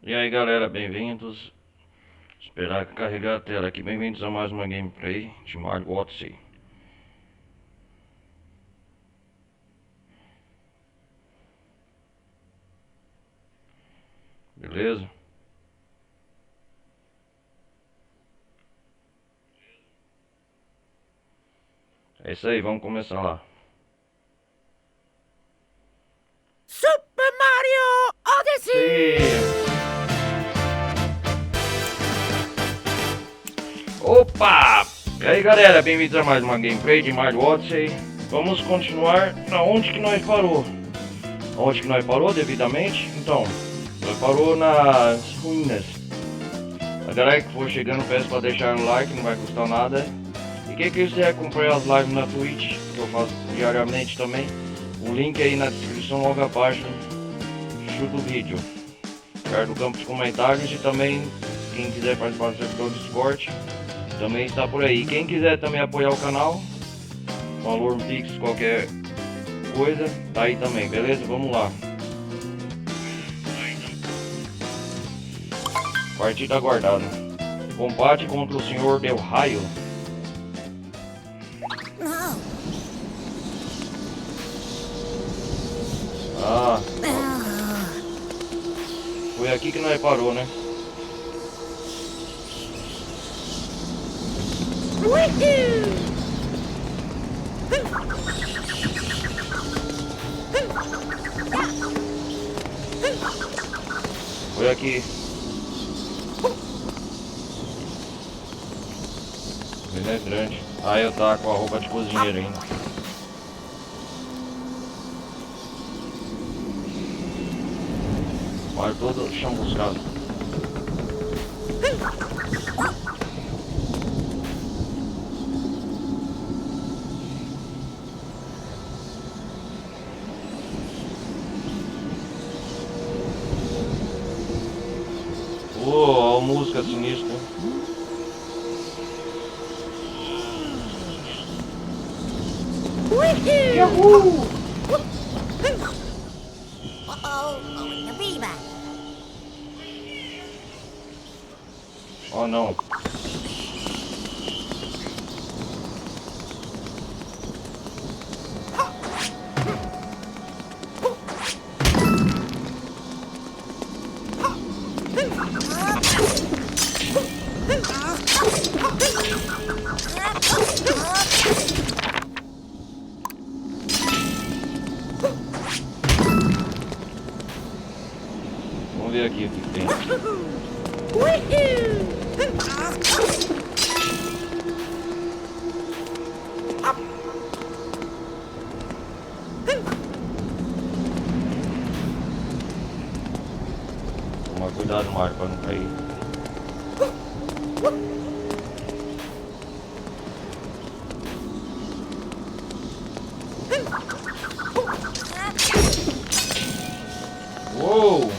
E aí galera, bem-vindos. Esperar carregar a tela aqui. Bem-vindos a mais uma gameplay de Mario Odyssey. Beleza? É isso aí, vamos começar lá. Super Mario Odyssey! Opa! E aí galera, bem-vindos a mais uma gameplay de Mario Odyssey. Vamos continuar na onde que nós parou. Onde que nós parou devidamente? Então, nós parou nas ruínas. A galera que for chegando, peço para deixar um like, não vai custar nada. E quem quiser acompanhar as lives na Twitch, que eu faço diariamente também, o link aí na descrição logo abaixo do vídeo, perto do campo de comentários. E também quem quiser participar do servidor do Discord também está por aí. Quem quiser também apoiar o canal, valor Pix, qualquer coisa, tá aí também, beleza? Vamos lá. Partida aguardada. Combate contra o Senhor Del Raio. Ah, foi aqui que nós parou, né? Foi aqui. Ele é grande. Ah, eu tá com a roupa de cozinheiro ainda. Olha todo chamuscado. Oh, a música sinistra. Yahoo! The beaver. Oh não. Vamos ver aqui o que tem. Toma cuidado, Mario, para não cair. Uou!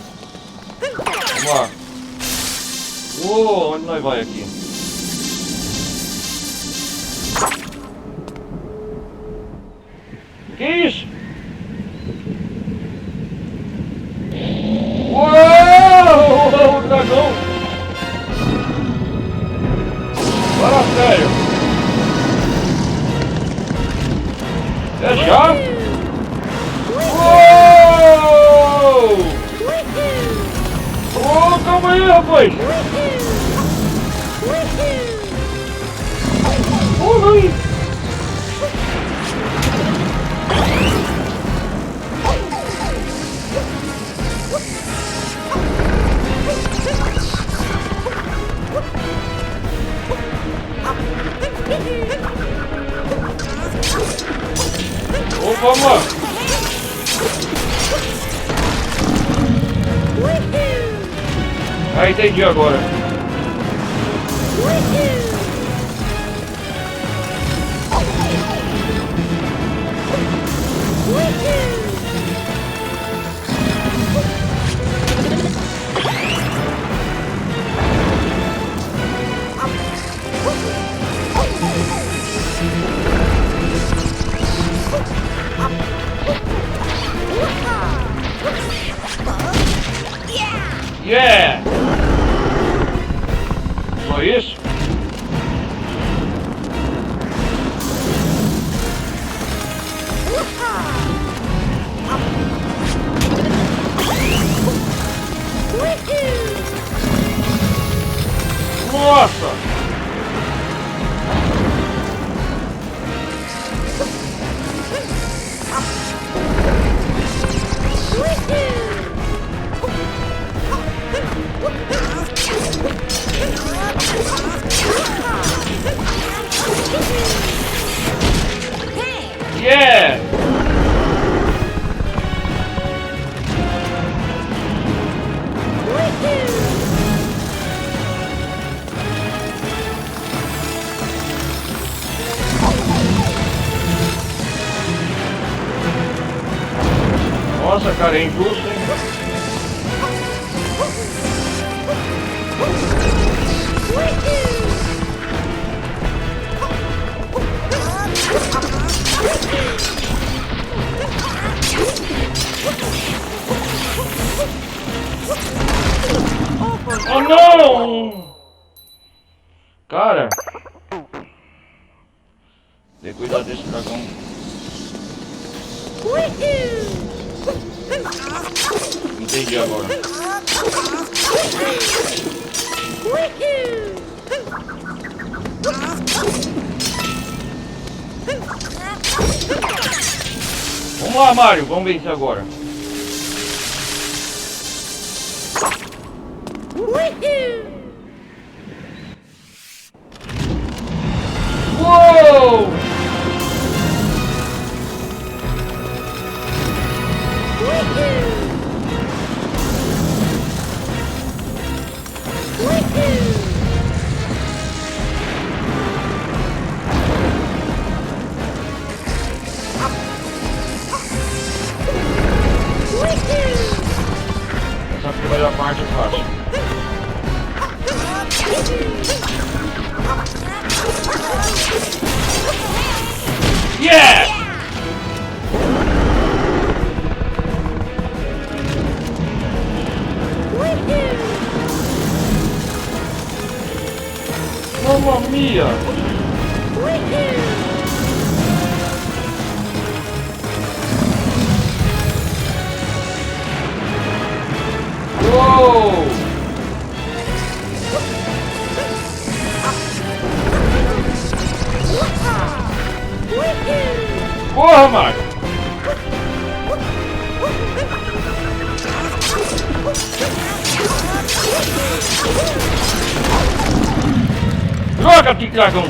Vamos lá. Uou, onde nós vai aqui? Que isso? Uou! O dragão! Fala sério! É já? Uou! Ô, calma aí, rapaz! Ô, aí! Ô, vamos lá! Ah, entendi agora. Yeah! Foi isso? Nossa! Yeah! Nossa, cara, é injusto, hein? Oh não! Cara! Tem que cuidar desse dragão. Entendi agora. Vamos lá, Mario, vamos vencer agora. Uou! Essa primeira parte é fácil. Yeah! Mamma mia! Uou! Porra, Mario! Joga, dragão!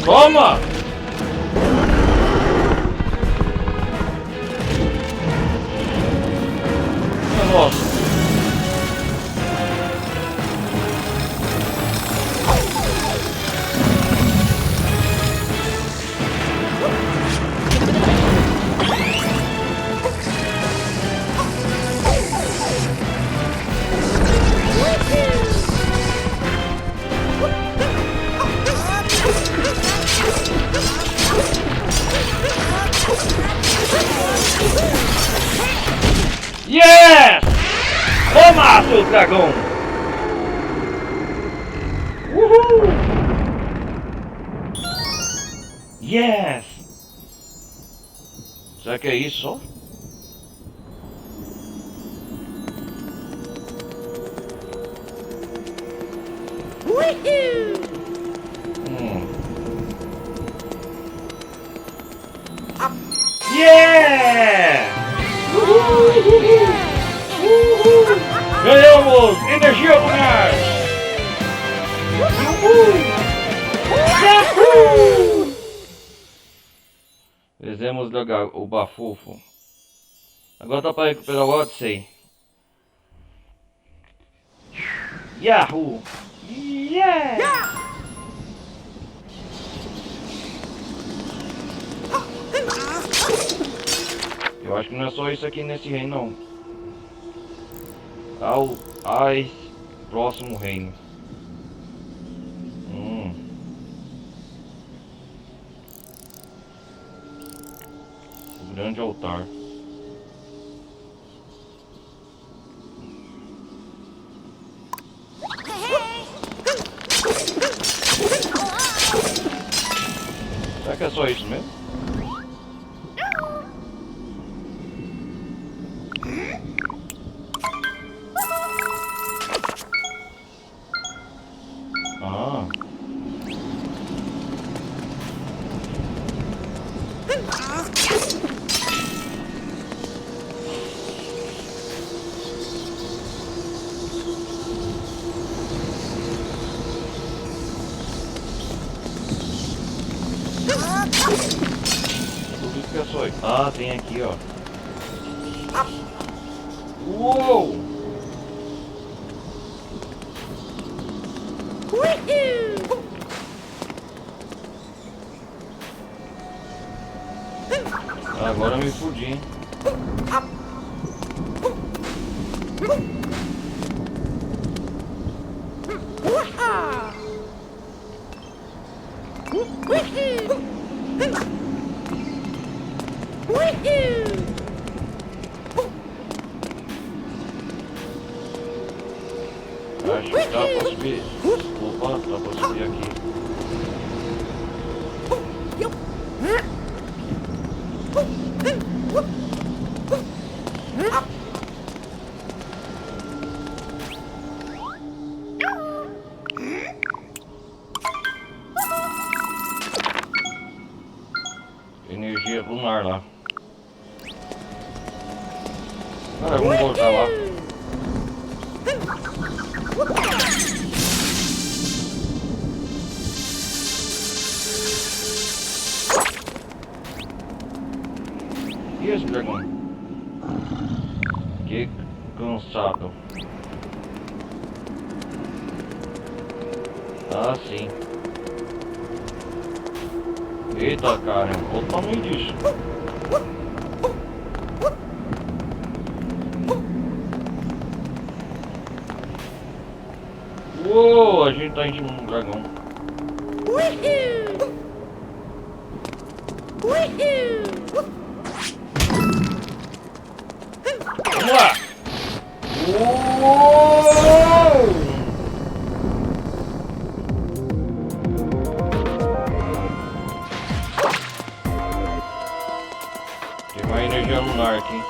Toma! Nossa! Yes! Toma, seu dragão! Uhul! Yes! Será que é isso só? Yeah! Ganhamos! Energia lunar! Fizemos o bafufo. Agora dá para recuperar o Odyssey. Yahoo! Yeah! Eu acho que não é só isso aqui nesse reino, não. Ai, próximo reino. O grande altar. Será que é só isso mesmo? Ah. Tudo que é só isso. Ah, tem aqui, ó. Uou! Agora eu me fudi, hein? Acho que dá pra subir. Opa, dá pra subir aqui. Energia lunar lá. Cara, vamos voltar lá. E esse dragão? Que cansado. Ah, sim. Eita, cara, olha o tamanho disso. Uou, a gente tá indo num dragão. Vamos lá! Uou! Tem mais energia lunar aqui.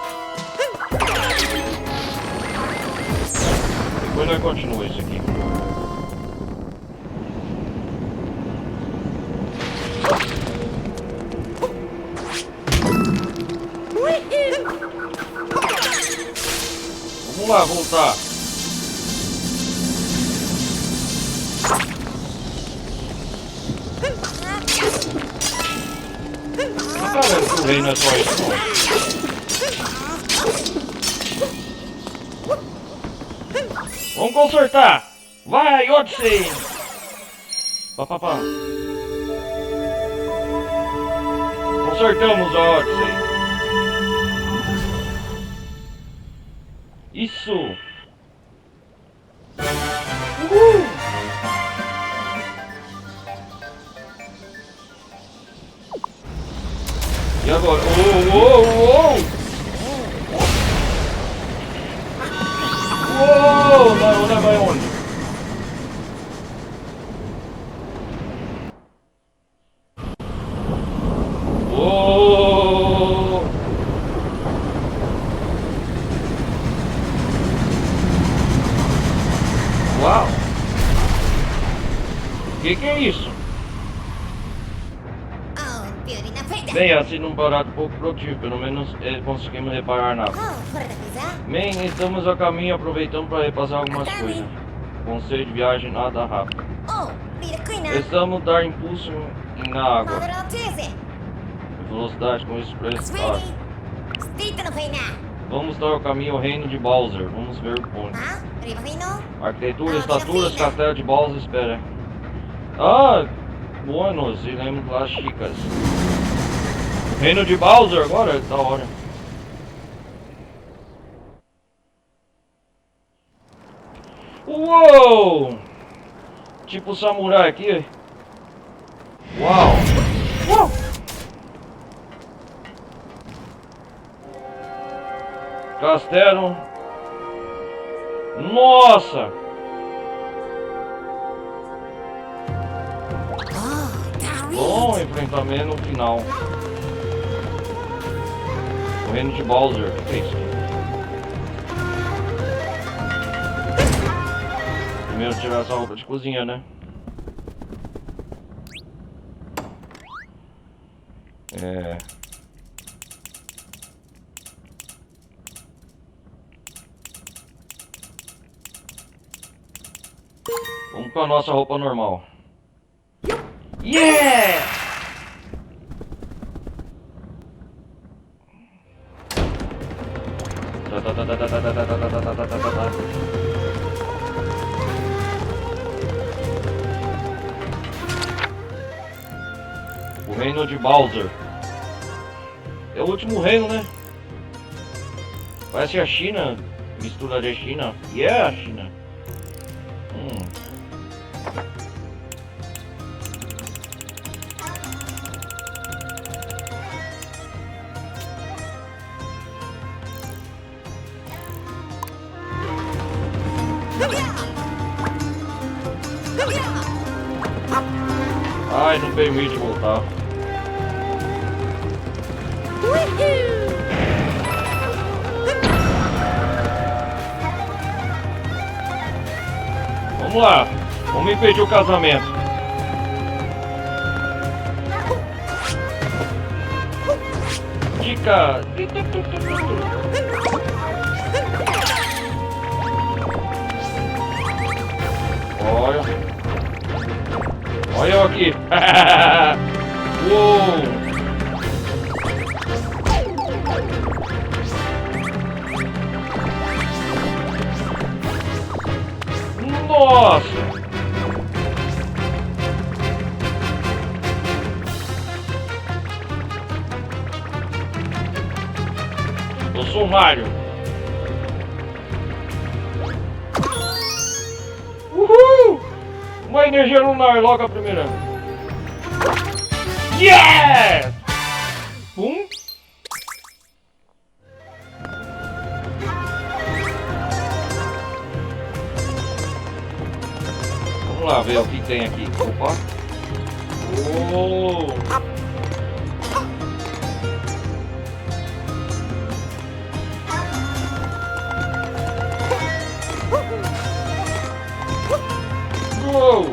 Depois nós continuamos isso aqui. Vamos lá, voltar. Caramba, o reino é só isso, não. Vamos consertar. Vai, Odyssey. Papapá. Consertamos a Odyssey. Isso. E agora? Uou! Vai onde? Uou! Uau! Que é isso? Bem, assim num barato pouco produtivo, pelo menos conseguimos reparar nada. Bem, estamos a caminho, aproveitando para repassar algumas coisas. Conselho de viagem nada rápido. Precisamos dar impulso na água. Velocidade com isso prestado. Vamos dar o caminho ao reino de Bowser. Vamos ver o ponto. Viva fino? Arquitetura, estaturas, castelo de Bowser, espera. Ah, Buenos e lembro das chicas. Reino de Bowser agora, da hora. Uou! Tipo samurai aqui. Uau! Uau! Castelo. Nossa! Bom enfrentamento no final. O reino de Bowser. O que é isso? Primeiro tirar essa roupa de cozinha, né? Vamos com a nossa roupa normal. Yeah! O reino de Bowser. É o último reino, né? Parece a China. Mistura de China. Yeah, China. Ai, não permite voltar. Vamos lá, vamos impedir o casamento. Dica. Olha. Olha eu aqui. Uou. Nossa! Eu sou o Mario. Uhul! Uma energia lunar, logo a primeira. Yes! Pum! Vamos lá ver o que tem aqui. Opa! Oh! Uou!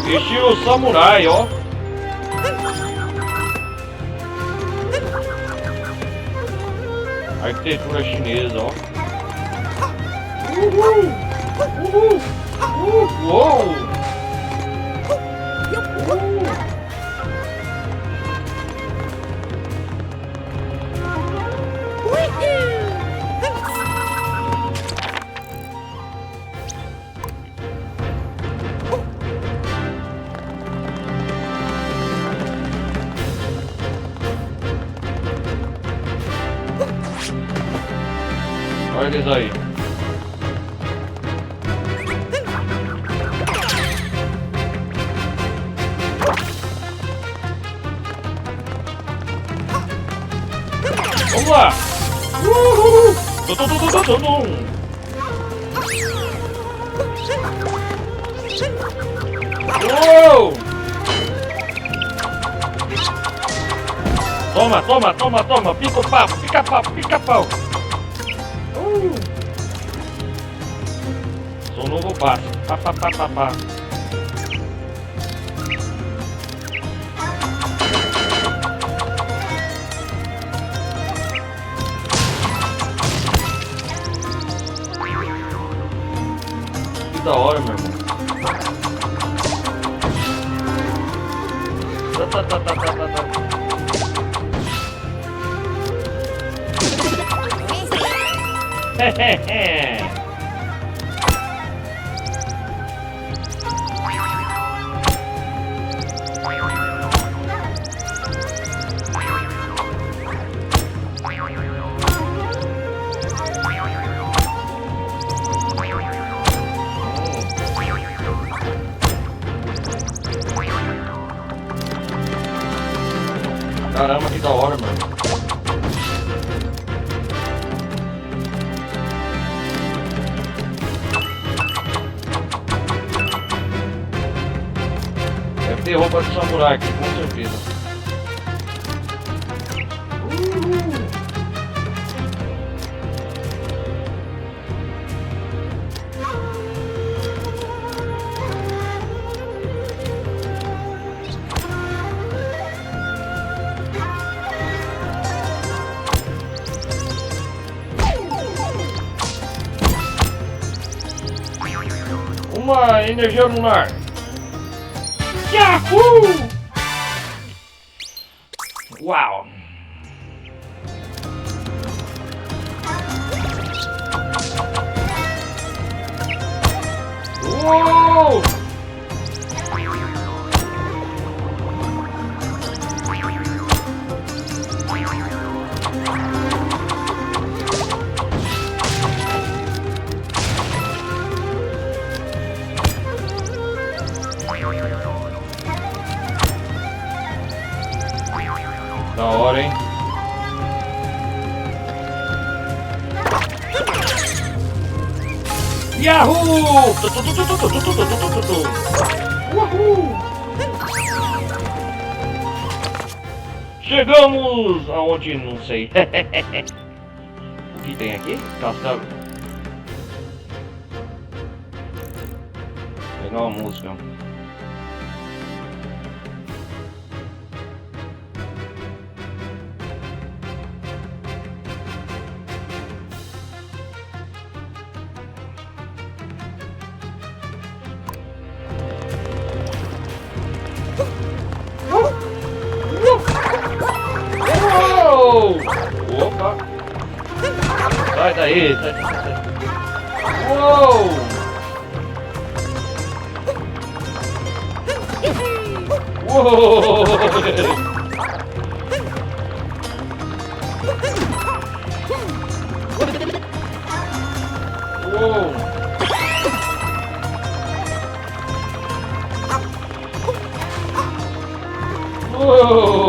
Estilo samurai, ó. Arquitetura chinesa, ó. Uhul! Uhul! Uou! Olha eles aí. Vamos lá! Uhul! Uou! Toma, toma, toma, toma! Pica o papo, pica pau, pica pau! Sou um novo passo. Pá, pá, pá, pá, pá. Que da hora, meu irmão. Tá, tá, tá, tá, tá, tá. Caramba, que da hora, mano. Deve ter roupa de samurai aqui, com certeza. Uma energia lunar. Yahoo! Uau! Uou! Da hora, hein? Yahoo! Uhul! Chegamos aonde não sei. O que tem aqui? Castelo. Legal a música. Opa! Sai daí, sai daí. Uou! Uou! Uou! Uou!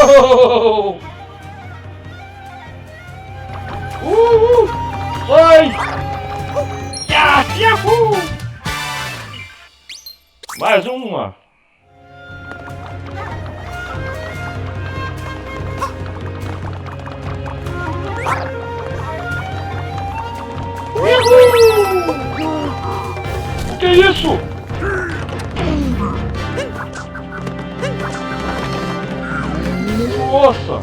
Uou! Uou! Sai! Yahoo! Mais uma! Que isso? Nossa!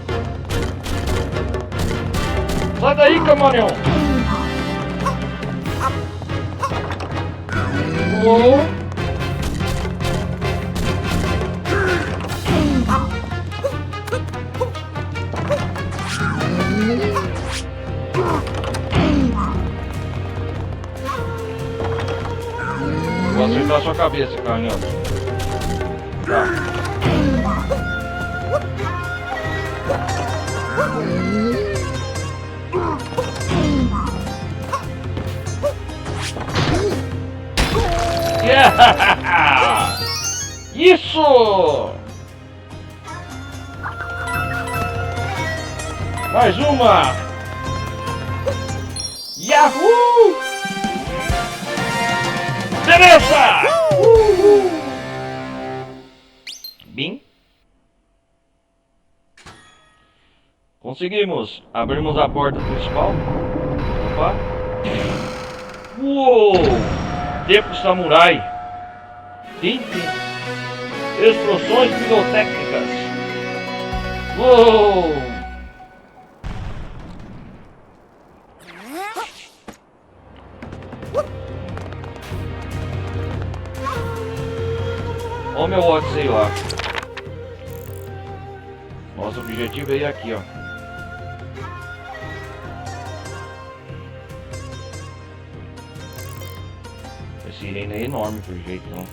Sai daí, camaleão! Oh. Vou acertar sua cabeça, carneiro. Tá. Yeah! Isso! Mais uma! Yahoo! Beleza! Bem. Conseguimos. Abrimos a porta principal. Opa. Uou! Tempo samurai. Explosões pirotécnicas. Uou! Ó meu Odyssey lá. Nosso objetivo é ir aqui, ó. Esse reino é enorme por jeito, não.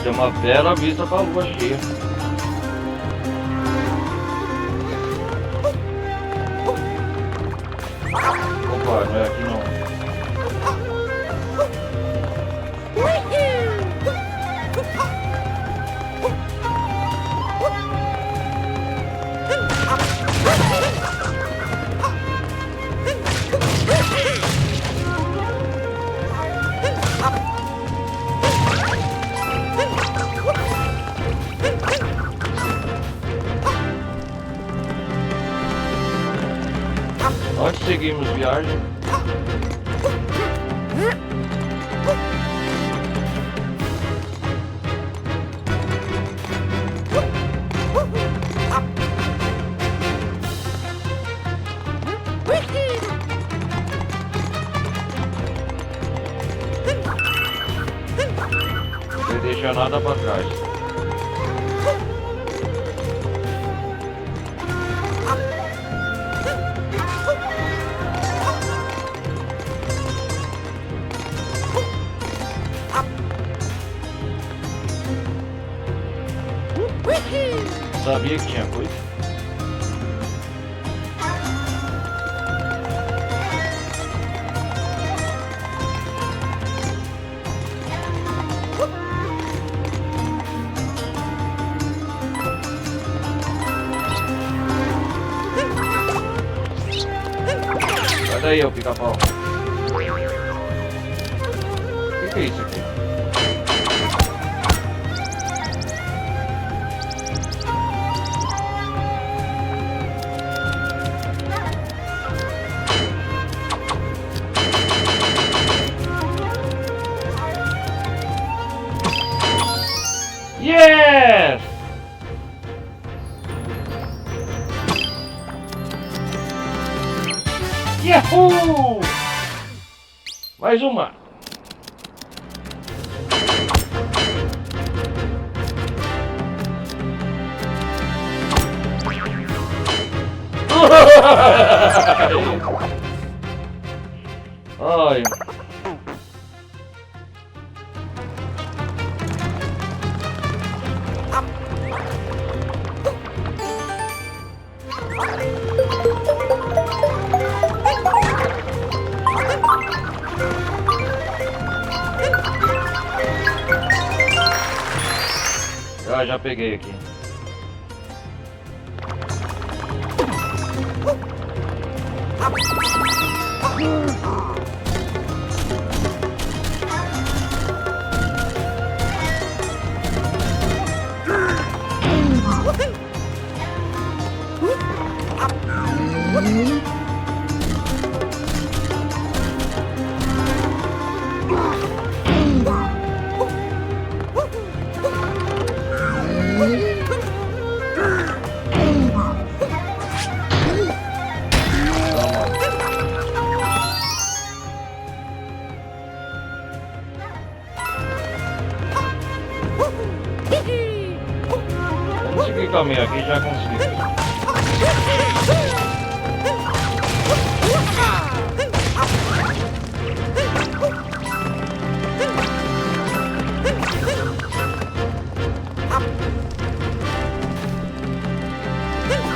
Tem uma bela vista pra lua cheia. Opa, não é aqui não. Onde seguimos viagem? Não deixa nada para trás. Sabia que tinha coisa. Sai daí, ô pica-pau. O que é isso aqui? Yes! Yahoo! Mais uma! Ai! Já peguei aqui. Vamos seguir o caminho aqui, já consegui.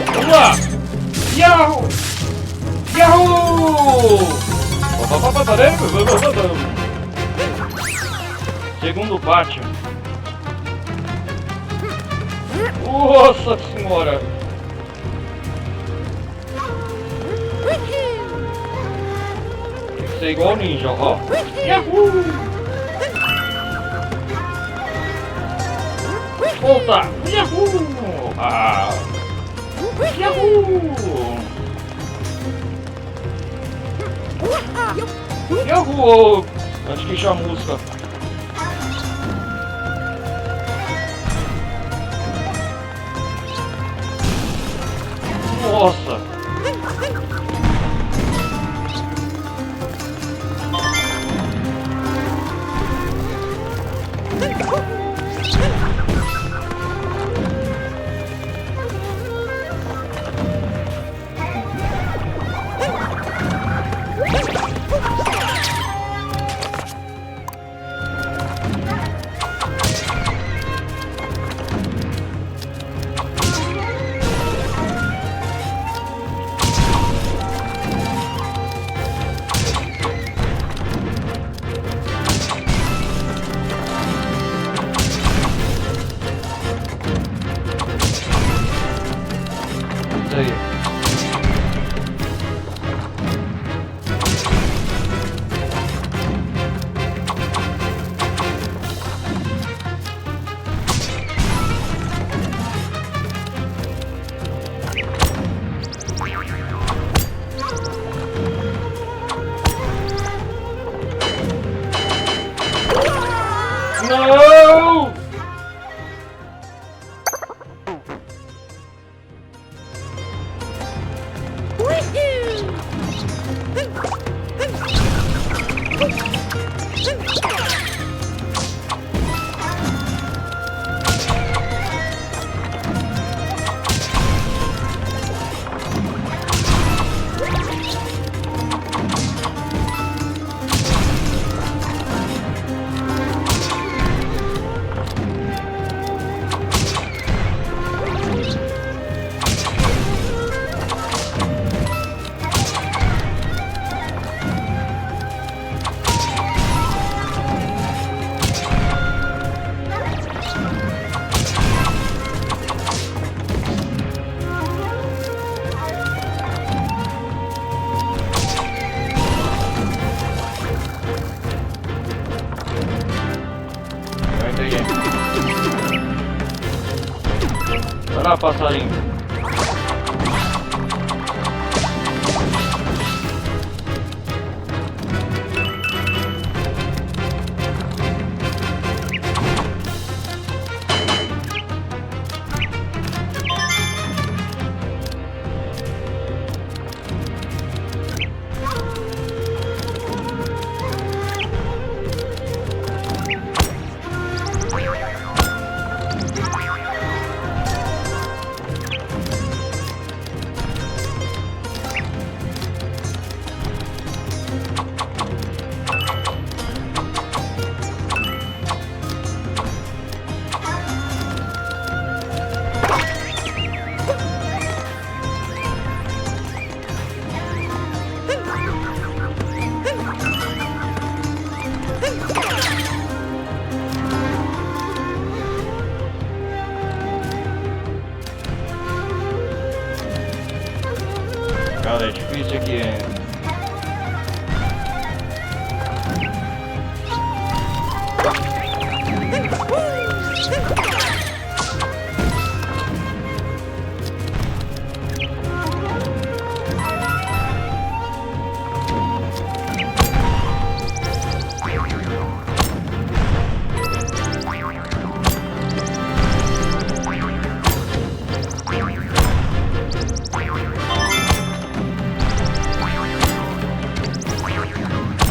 Vamos lá! Yahoo! Yahoo! Segundo pátio. Nossa senhora! Tem que ser igual ninja, ó. Yahoo! Volta! Yahoo! Ah! Yahoo! Yahoo! Antes que enche a música. passarinho. Cara, é difícil aqui, hein?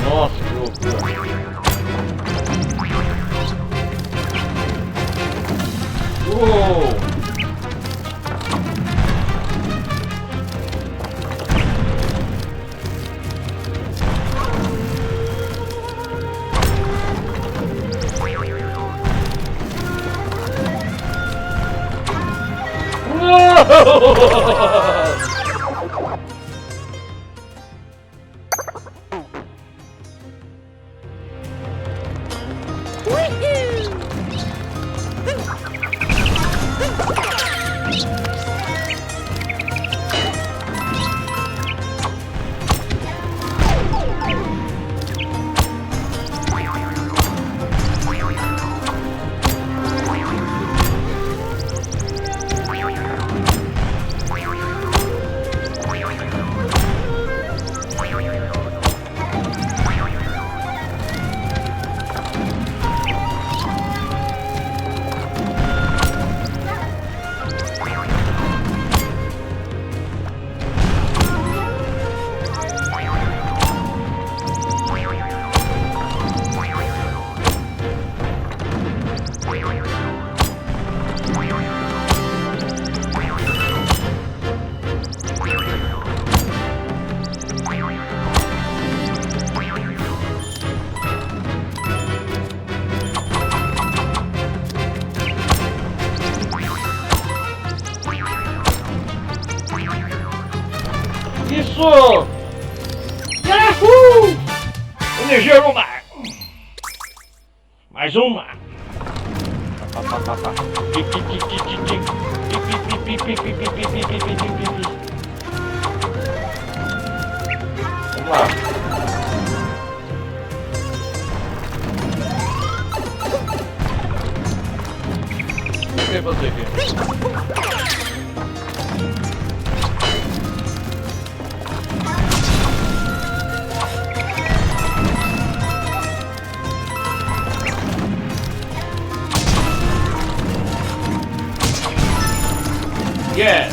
Nossa, que loucura. Uou! Uou! Isso! Yahoo! Energia no mar! Mais uma! Vamos lá! O que você aqui? Yeah!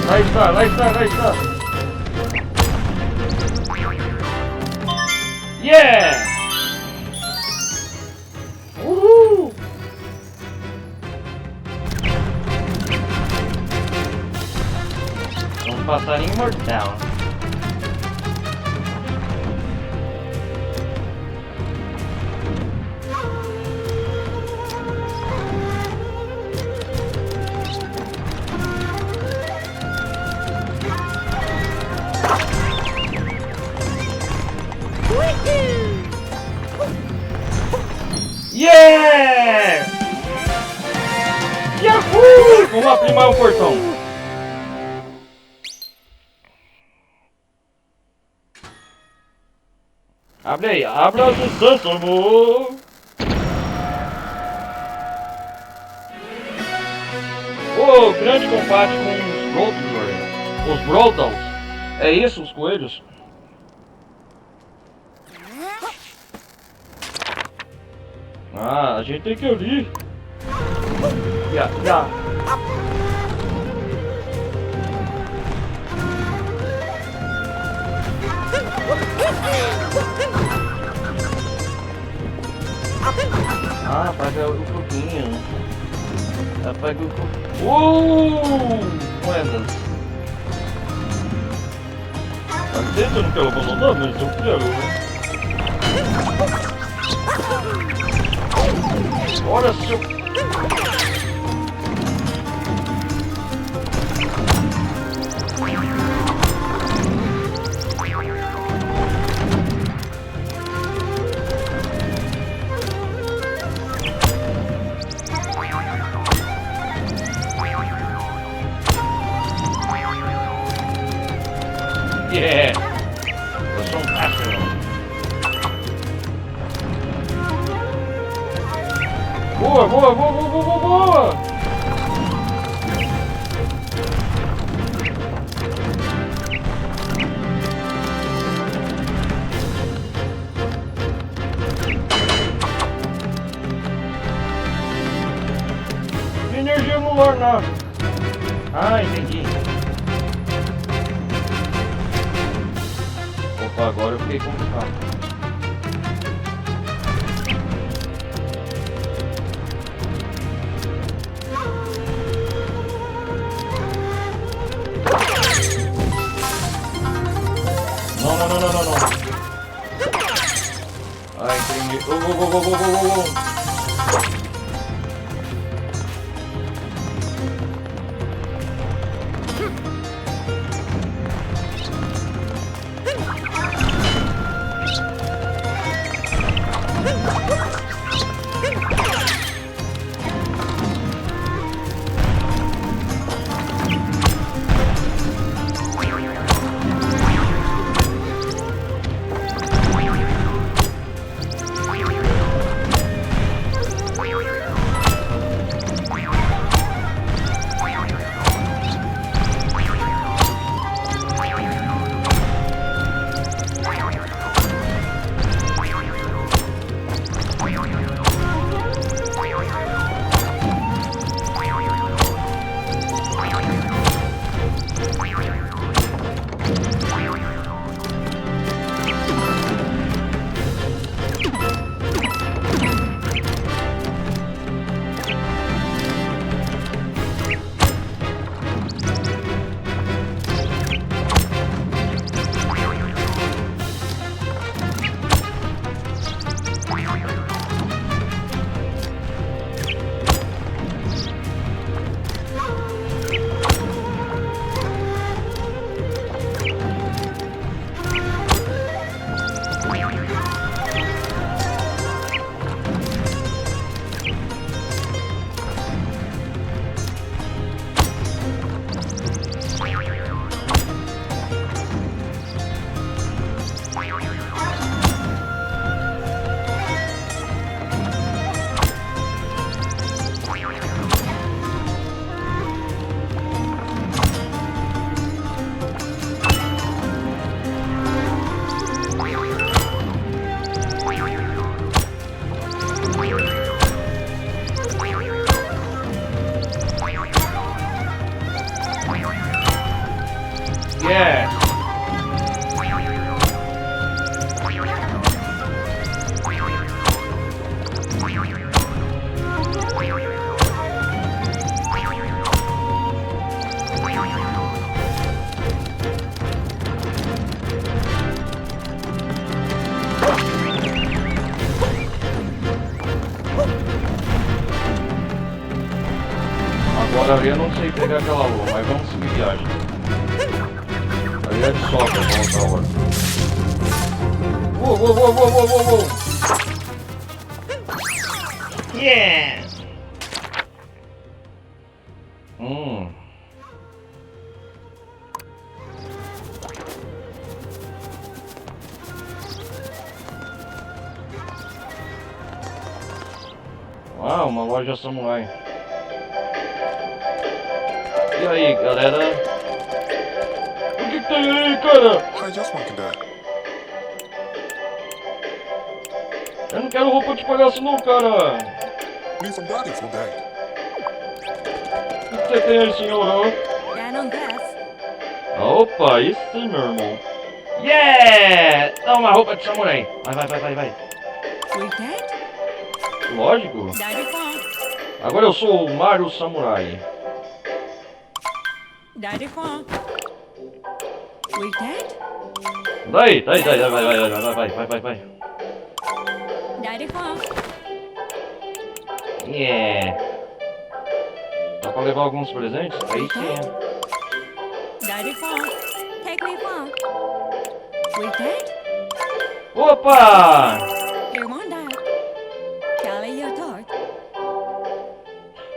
Lá está, lá está, lá está. Yeah! Uhul! Um passarinho mortal. abrir mais um portão. Abre aí, abre as distâncias, amor. Ô, grande combate com os Broadals. Os Broadals. É isso, os coelhos? Ah, a gente tem que ir. Já. Ah, apaga o foguinho. Apaga o foguinho. Moedas. Aceita, eu não quero abandonar, mas eu quero. Olha seu... Yeah! Eu sou um pássaro. Boa! Energia anular, não. Ah, entendi. Opa, agora eu fiquei complicado. Não. Ah, entendi. Vou. Agora eu não sei pegar aquela lua, mas vamos seguir viagem. Aí é de sobra, vamos dar hora. Uou! Yeah! Ah, uma loja samurai. E aí, galera? O que tem aí, cara? I just want that. Eu não quero roupa de palhaço não, cara. Need some daddy for that. O que você tem aí, senhor? Down on grass. Opa, isso sim, meu irmão. Yeah! Dá uma roupa de samurai. Vai. Sweet dad. Lógico. Daddy Kong. Agora eu sou o Mario Samurai. Daddy Kong. Sweet dad. Daí, vai. Daddy Kong. Yeah. Dá pra levar alguns presentes? Aí sim. Daddy Kong. Take me Kong. Sweet dad. Opa! Here one dad. Charlie your tort.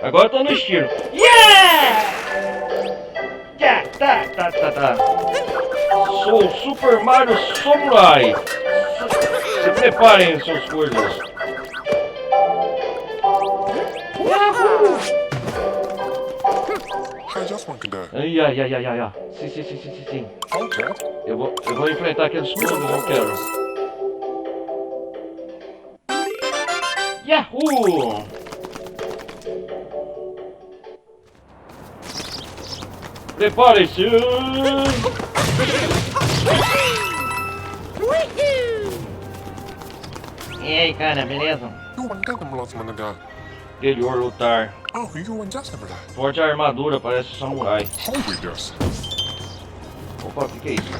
Agora tá no estilo. Yeah! Tá. Sou o Super Mario Samurai. Se preparem suas coisas. I just want that. Ai. Sim. Okay. Eu vou enfrentar aqueles todos, eu quero. Yahoo! Preparem-se! E aí, cara, beleza? You want that lost man that. Interior lutar. Oh, you want just that. Forte armadura, parece samurai. Holy this. Opa, o que é isso?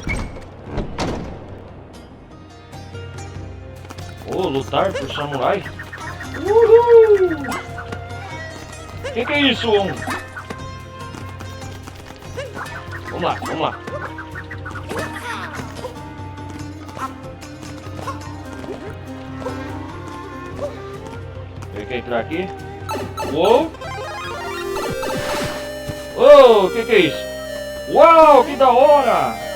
Oh, lutar por samurai? Uhul! Que é isso, homem? Vamos lá. Ele quer entrar aqui? Uou! Oh, que é isso? Uau, que da hora!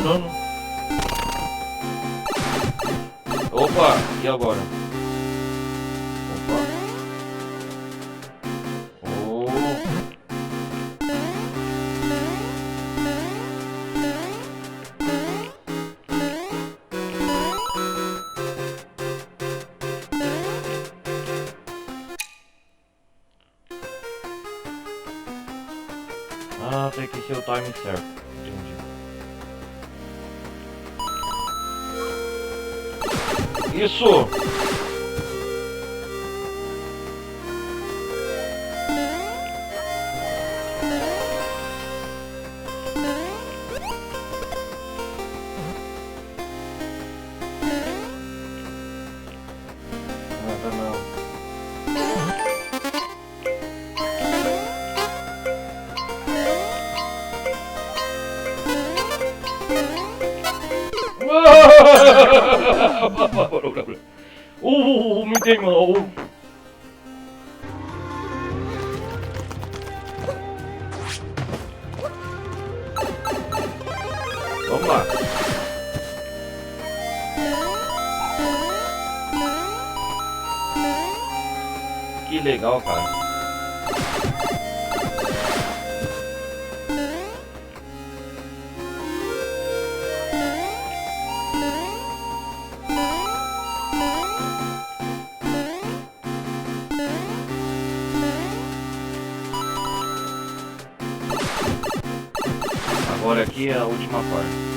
Não. Opa, e agora? Opa. Oh. Ah, tem que ser o timing certo. Entendi. Isso! Nada não. Me queimou. Vamos lá. Que legal, cara. Agora aqui é a última parte.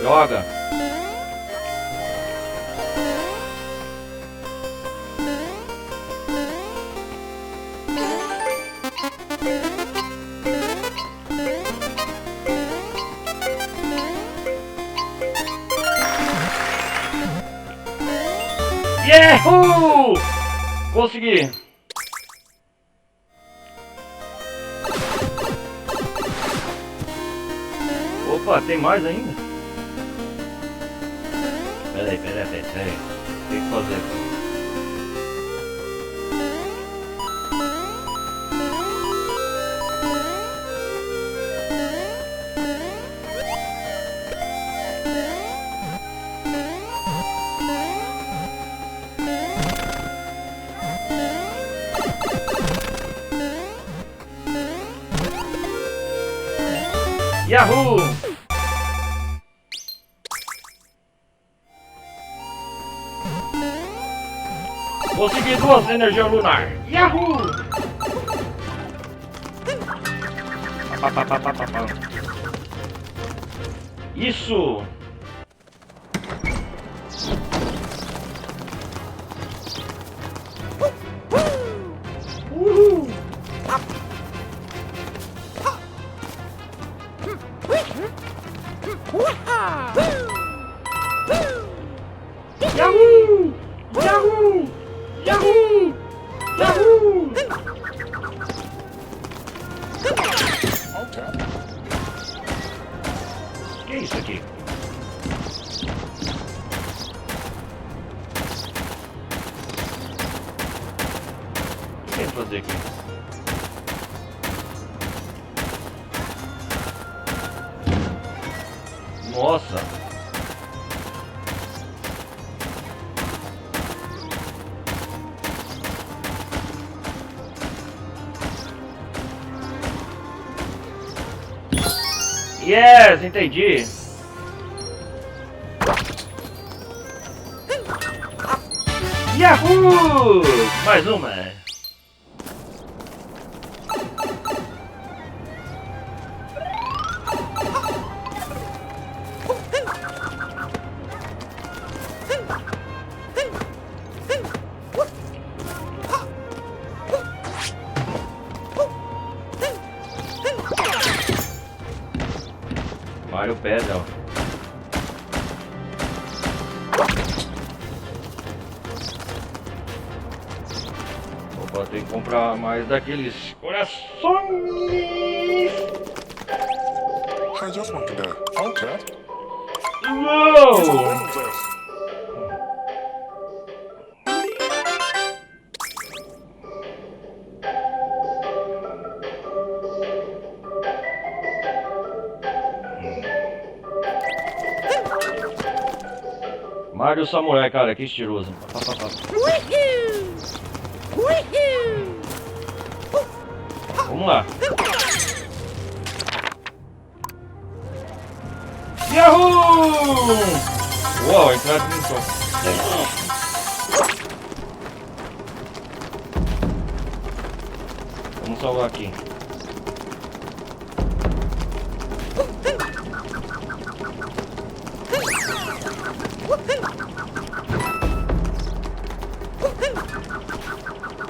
Joga! Yahoo! Consegui! Opa, tem mais ainda? Peraí. Tem que fazer aqui. Yahoo! Consegui 2 energia lunar. Yahoo! Isso! Uhul! Yahoo! Yahoo! Yahoo! Yahoo! Okay. Que é isso aqui? O que tem que fazer aqui? Nossa! Yes, entendi. Yahoo! Mais uma. Mario pedra, ó. Opa, tem que comprar mais daqueles corações. Hey, just one can do. Okay. Uou! Mario Samurai, cara, que estiloso. Vamos lá. Yahoo! Uau, entrada no som. Vamos salvar aqui.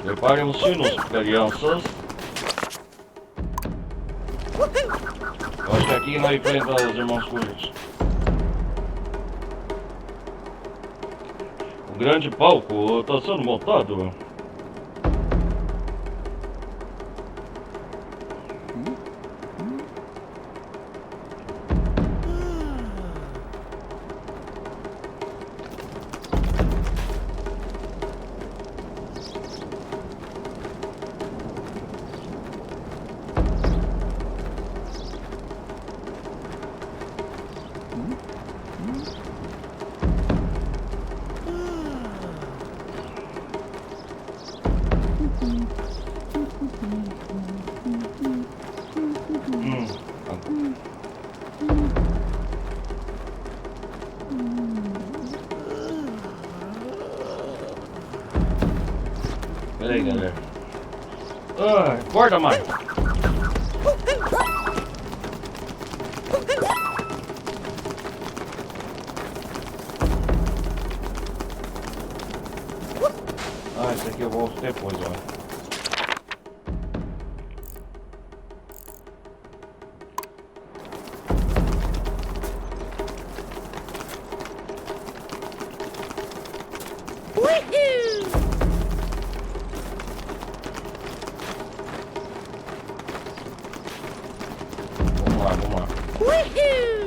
Preparem os sinos, crianças. Eu acho que aqui nós enfrentamos os irmãos Cujos. O grande palco está sendo montado. Pera aí, galera. Acorda, mais. Esse aqui eu volto depois, ó. Woohoo! Vamos lá, vamos lá. Woohoo!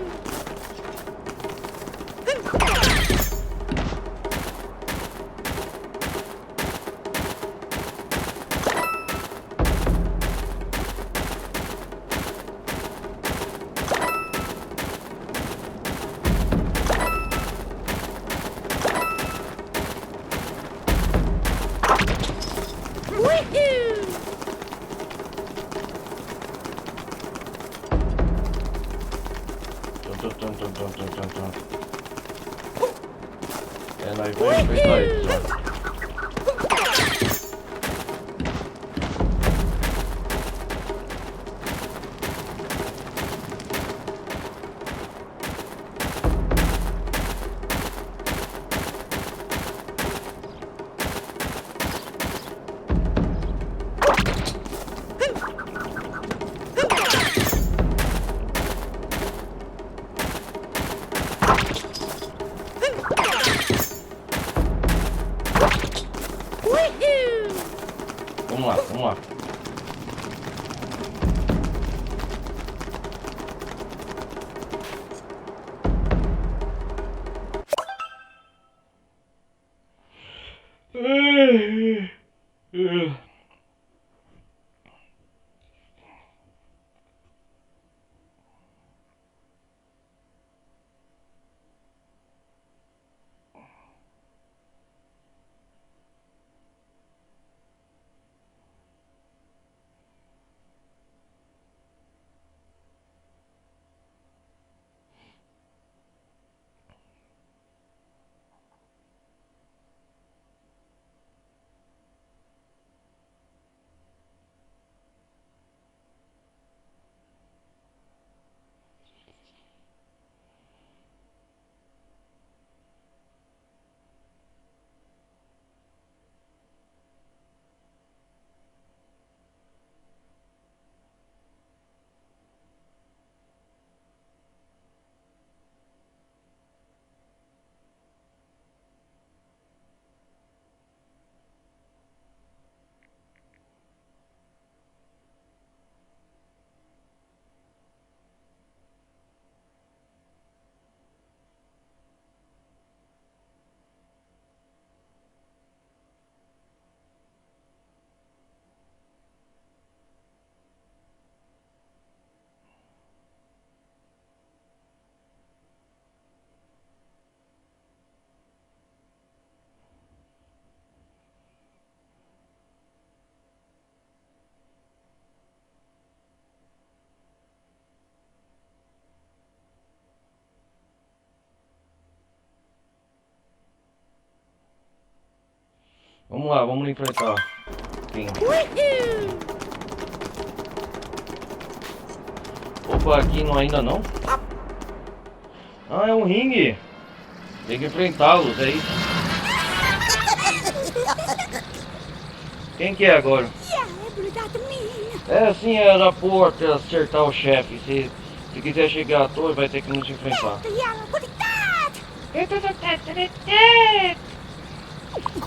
É, nós vamos enfrentar isso. Vamos lá, vamos lá. Vamos lá, vamos enfrentar. Sim. Opa, aqui não ainda não? Ah, é um ringue. Tem que enfrentá-los, é isso. Quem que é agora? É, sim, era por acertar o chefe. Se quiser chegar à torre, vai ter que nos enfrentar.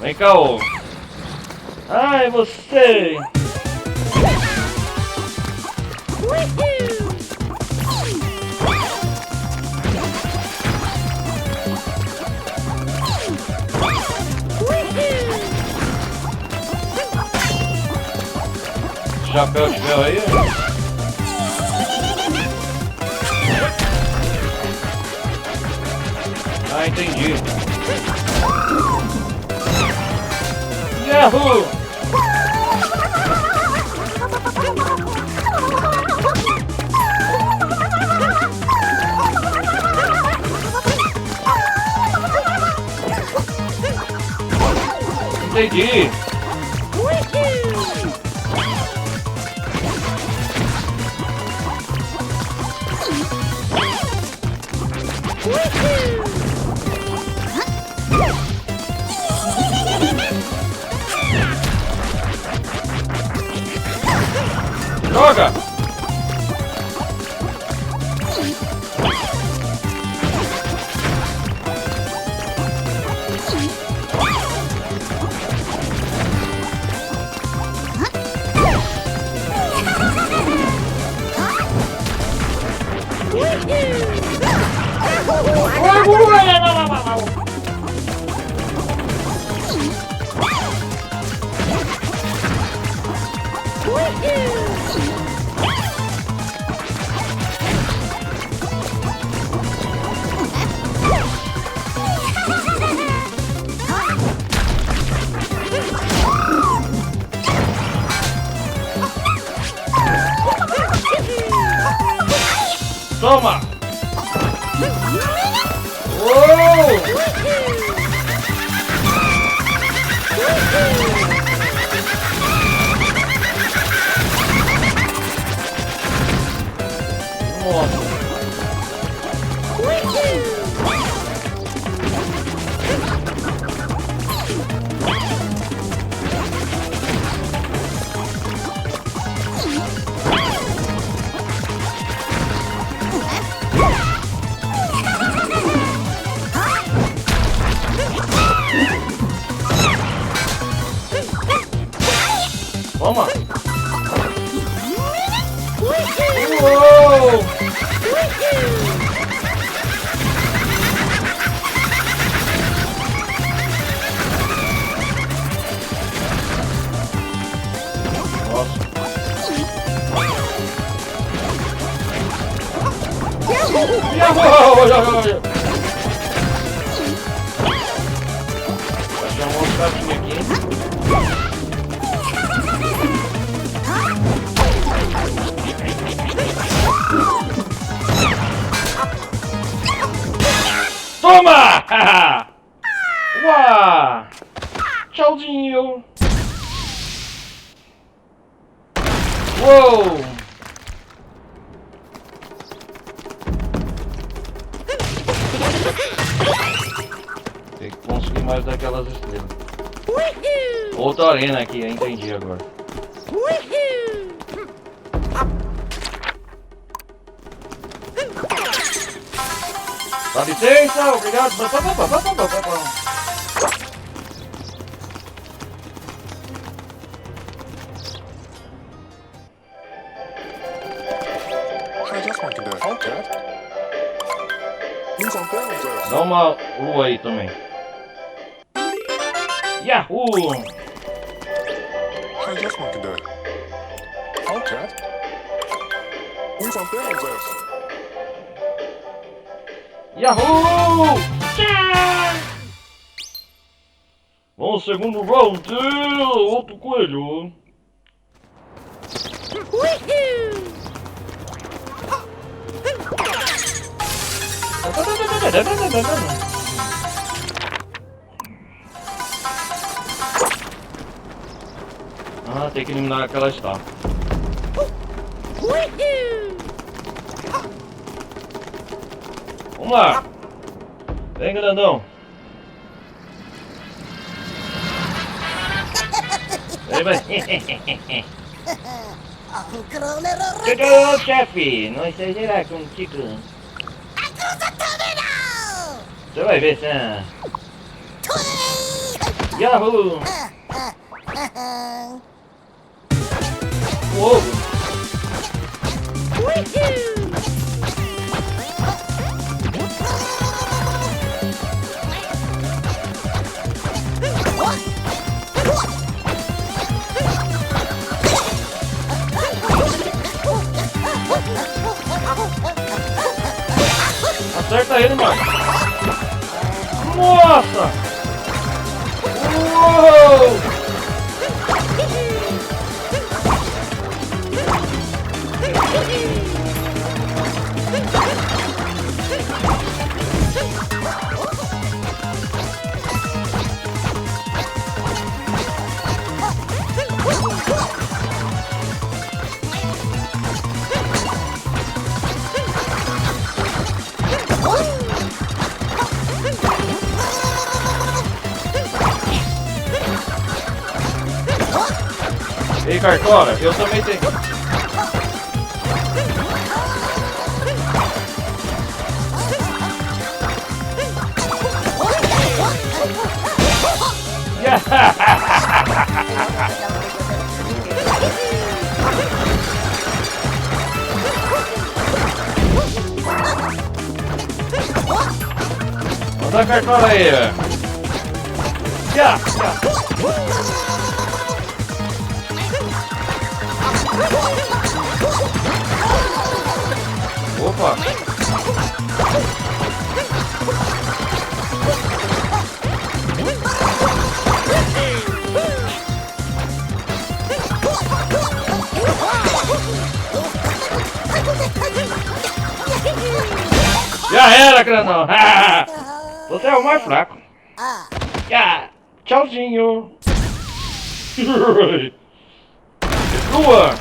Vem cá, ô. Ah, é você. Chapéu de véu aí? Ah, entendi. Yahoo! Entendi. Droga! Toma! Uou! Nossa! Toma! Uou! Yahoo! Achei um outro gatinho aqui. Toma! Uau! Tchauzinho! Uou! Tem que conseguir mais daquelas estrelas. Outra arena aqui, eu entendi agora. Dá licença, obrigado. Hey, just one can do it. Okay. Who's on Thursday? Dá uma lua aí também. Yahoo! Hey, just one can do it. Okay. Who's on Thursday? Yahoo! Tchau! Vamos ao segundo round. Outro coelho. Ah, tem que eliminar aquela estátua. Vamos lá. Vem, grandão. Vem, vai. Chegou, chefe. Não exagerar contigo. Você vai ver, Sam. Yahoo! Uou! Acerta ele, mano. Nossa! Uou! Ei, Cartola, eu também tenho. Manda a Cartola aí, velho. Opa! lacra não. Você é o mais fraco. Tchauzinho. Lua.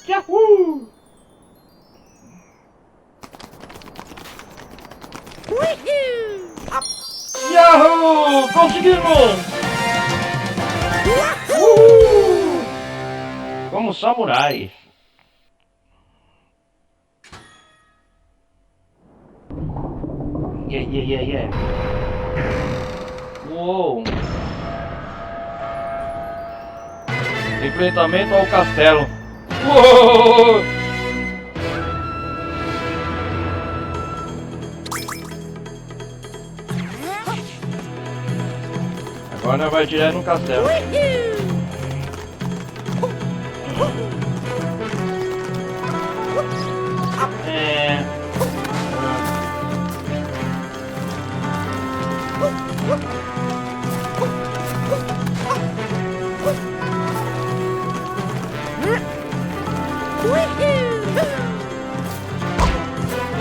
Yahoo! Yahoo! Conseguimos! Como samurai. Yeah. Uou! Enfrentamento ao castelo. Uou! Agora nós vai direto no castelo.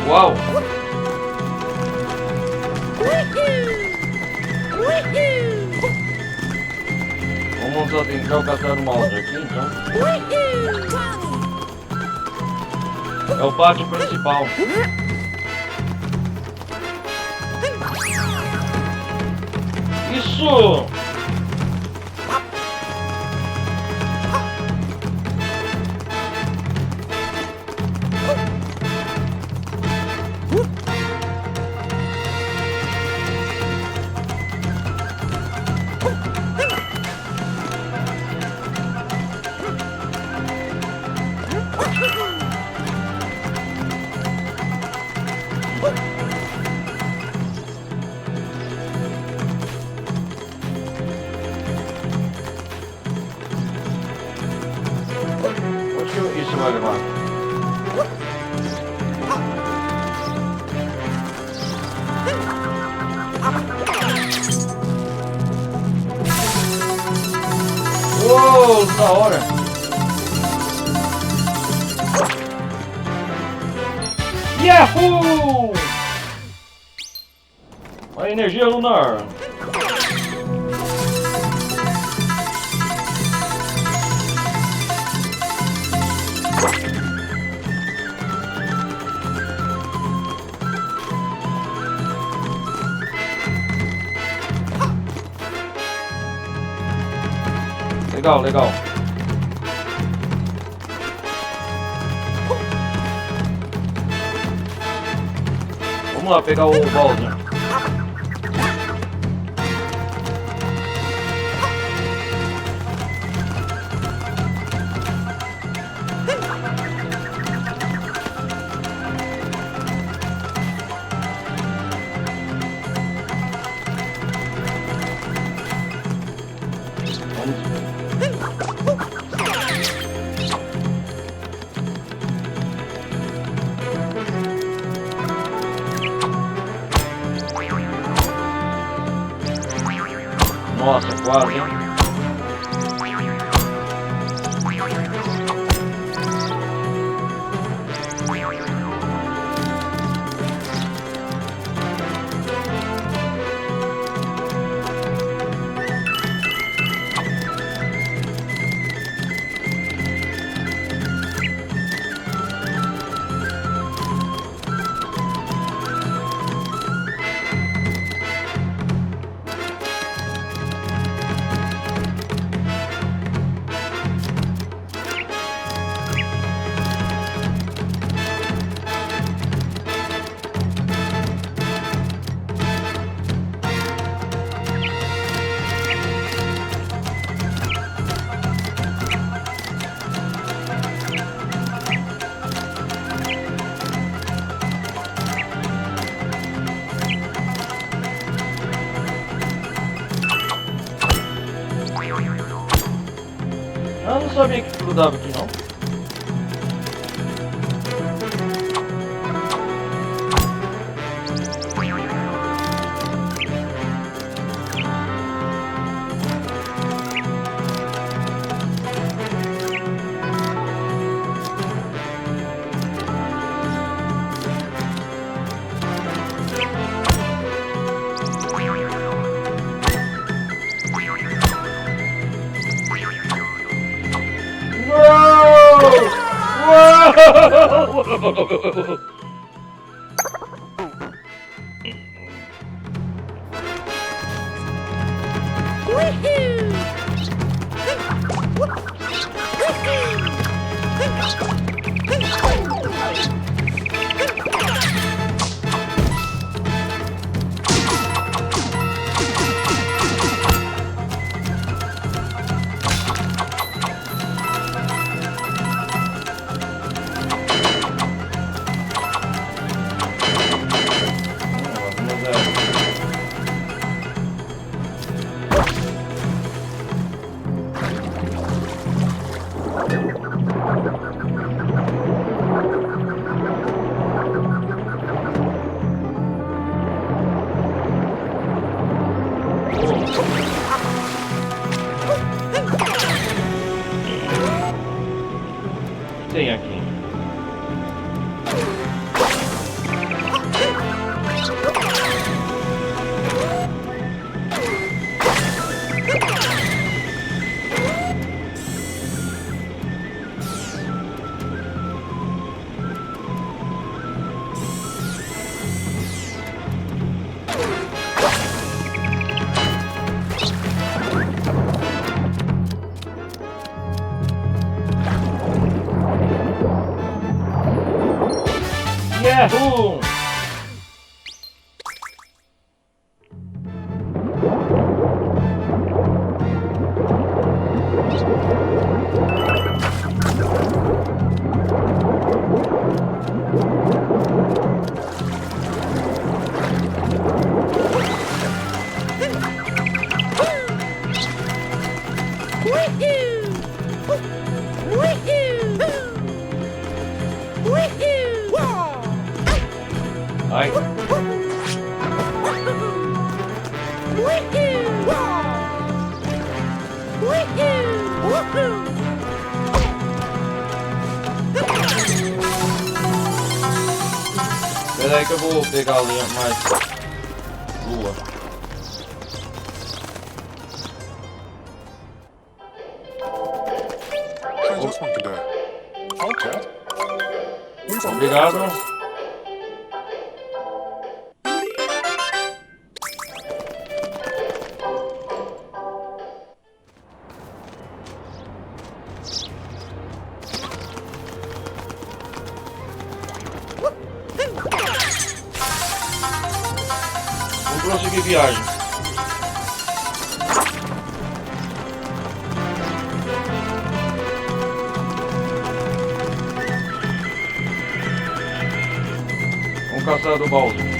Uau! Vamos só tentar o castelo do mouse aqui, então. É o pátio principal. Isso! Isso vai levar. Uou, da hora! Yahoo! A energia lunar. Legal. Vamos lá pegar o Bowser. Nossa, quase, hein? Eu não sabia que grudava aqui não. Tem aqui. Yahoo! Ai. Espera aí que eu vou pegar a linha mais lua. Hey, just one can die. Okay. We from Obrigado. Vamos prosseguir viagem. Vamos caçar do Bowser.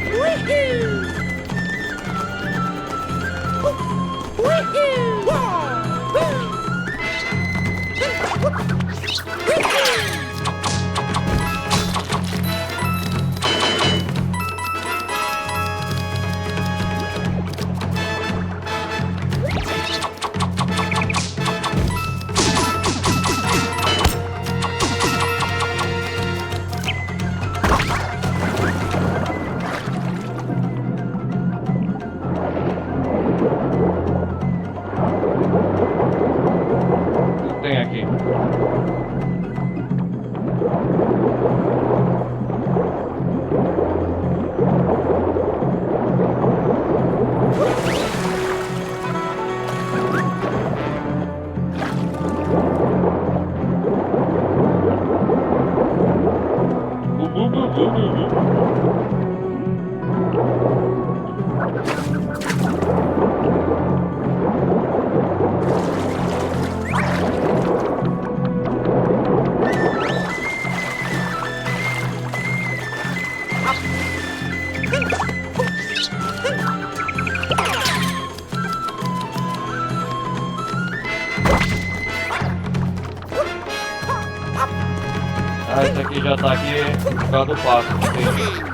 O que tem aqui? Ah, esse aqui já tá aqui por causa do passo. Entendi.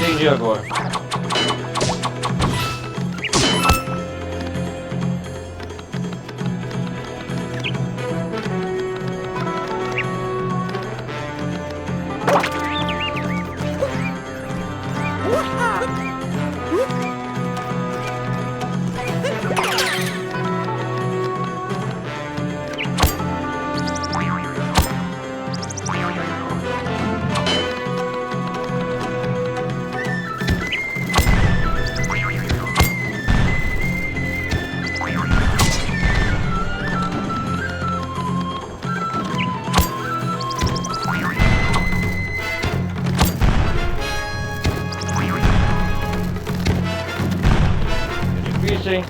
Entendi agora. hein?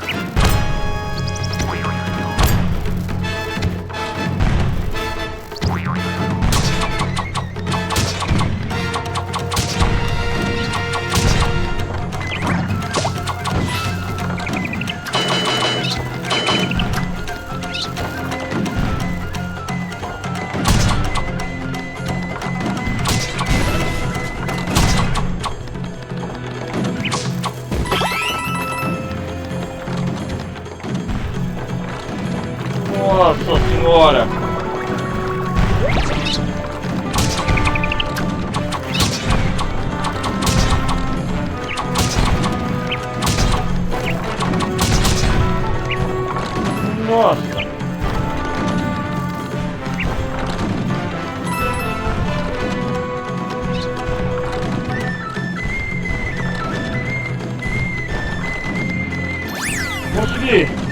Nossa senhora! Nossa! Consegui!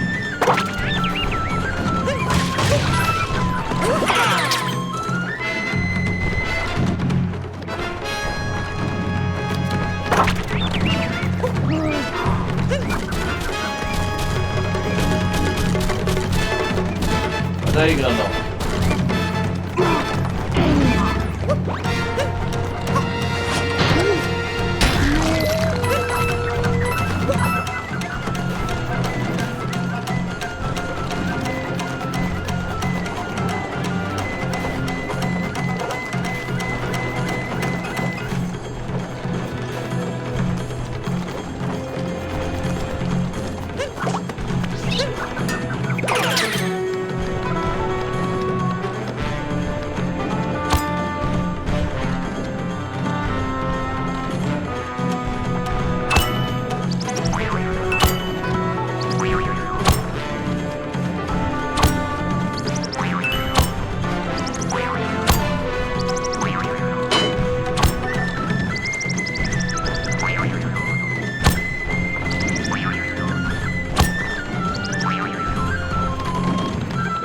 Daí, grandão.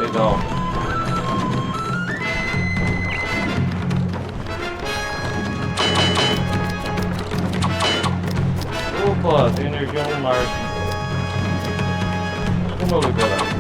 Legal. Opa, tem energia no mar. Como eu liberar?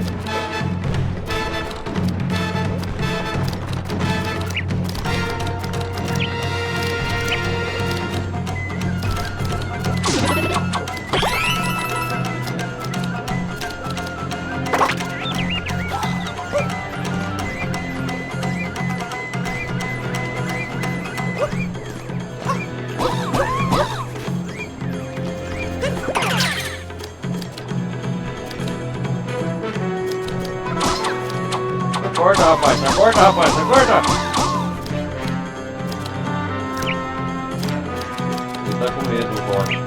Acorda, rapaz, acorda, rapaz, acorda! Ele tá com medo, o bote.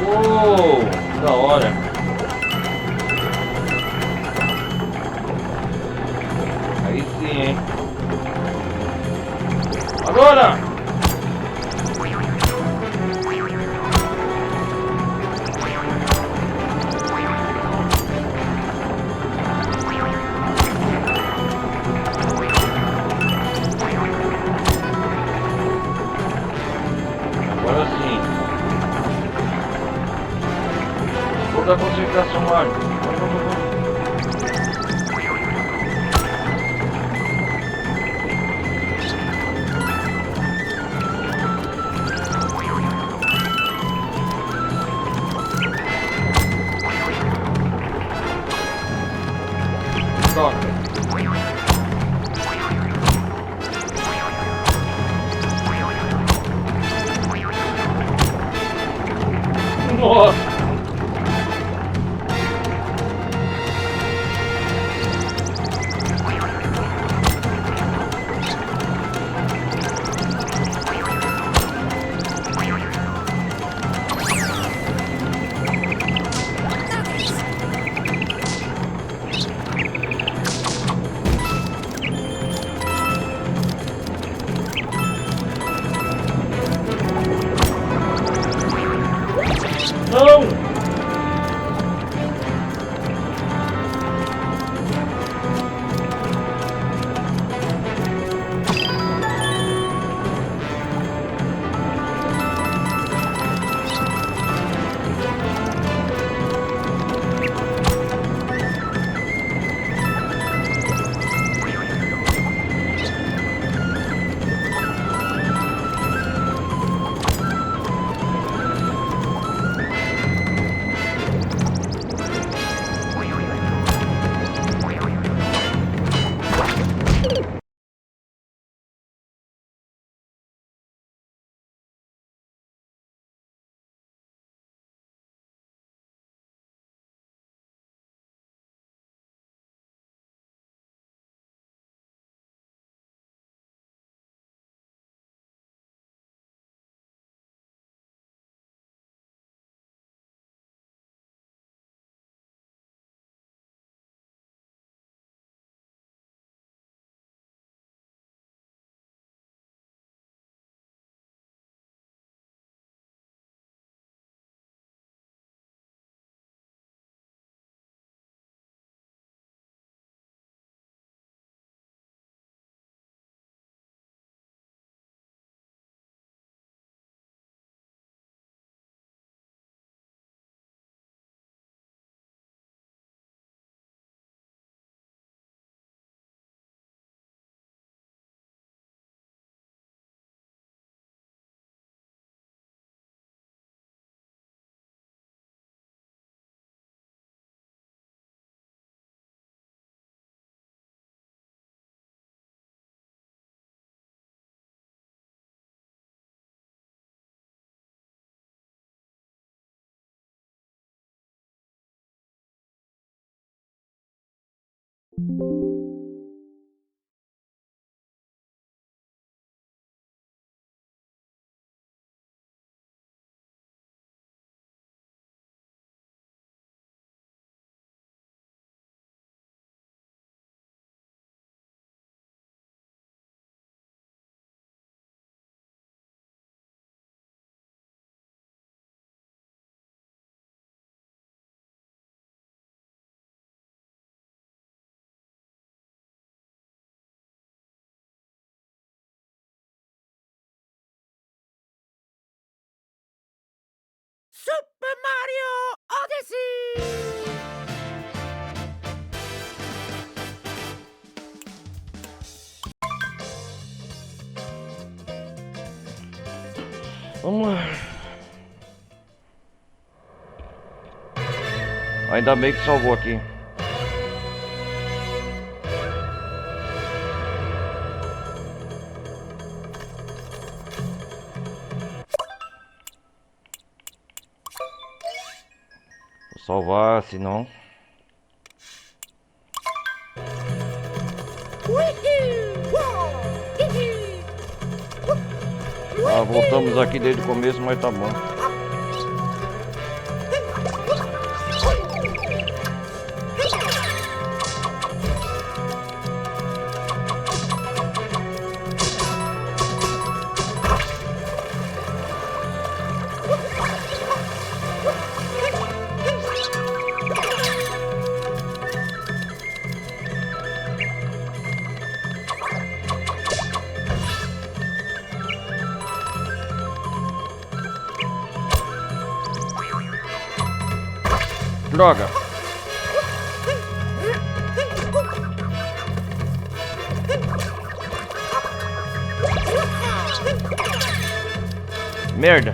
Uou, que da hora. Aí sim, hein. Agora! Agora sim. Toda a concentração, Mario. Toca. Nossa! Não! Super Mario Odyssey! Vamos lá. Ainda bem que salvou aqui. Vou salvar, senão. Ah, voltamos aqui desde o começo, mas tá bom. Droga! Merda!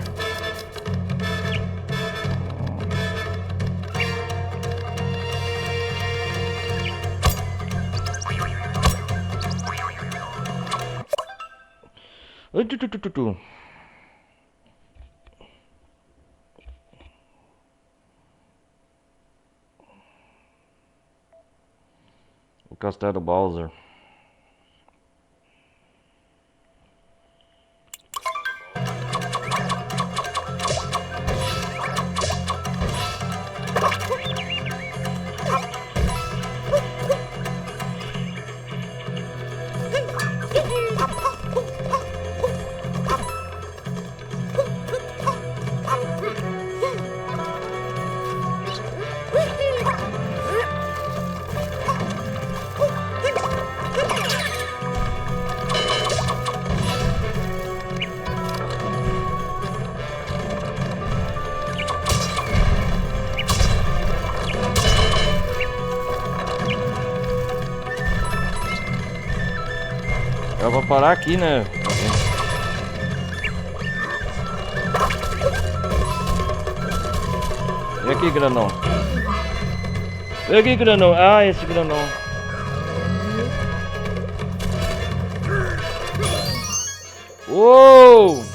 Ai, Castelo Bowser. Eu vou parar aqui, né? E aqui, granão? E aqui, granão? Ah, esse granão. Uou!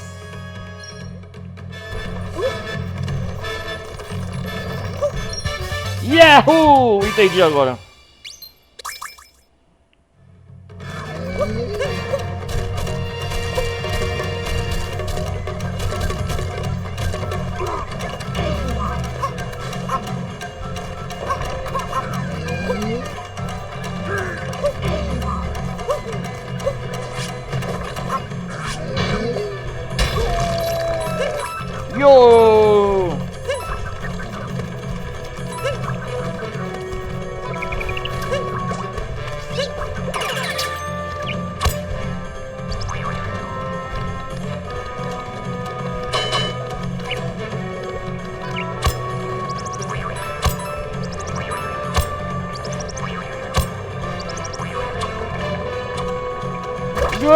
Yahoo! Entendi agora. Yo! Yo!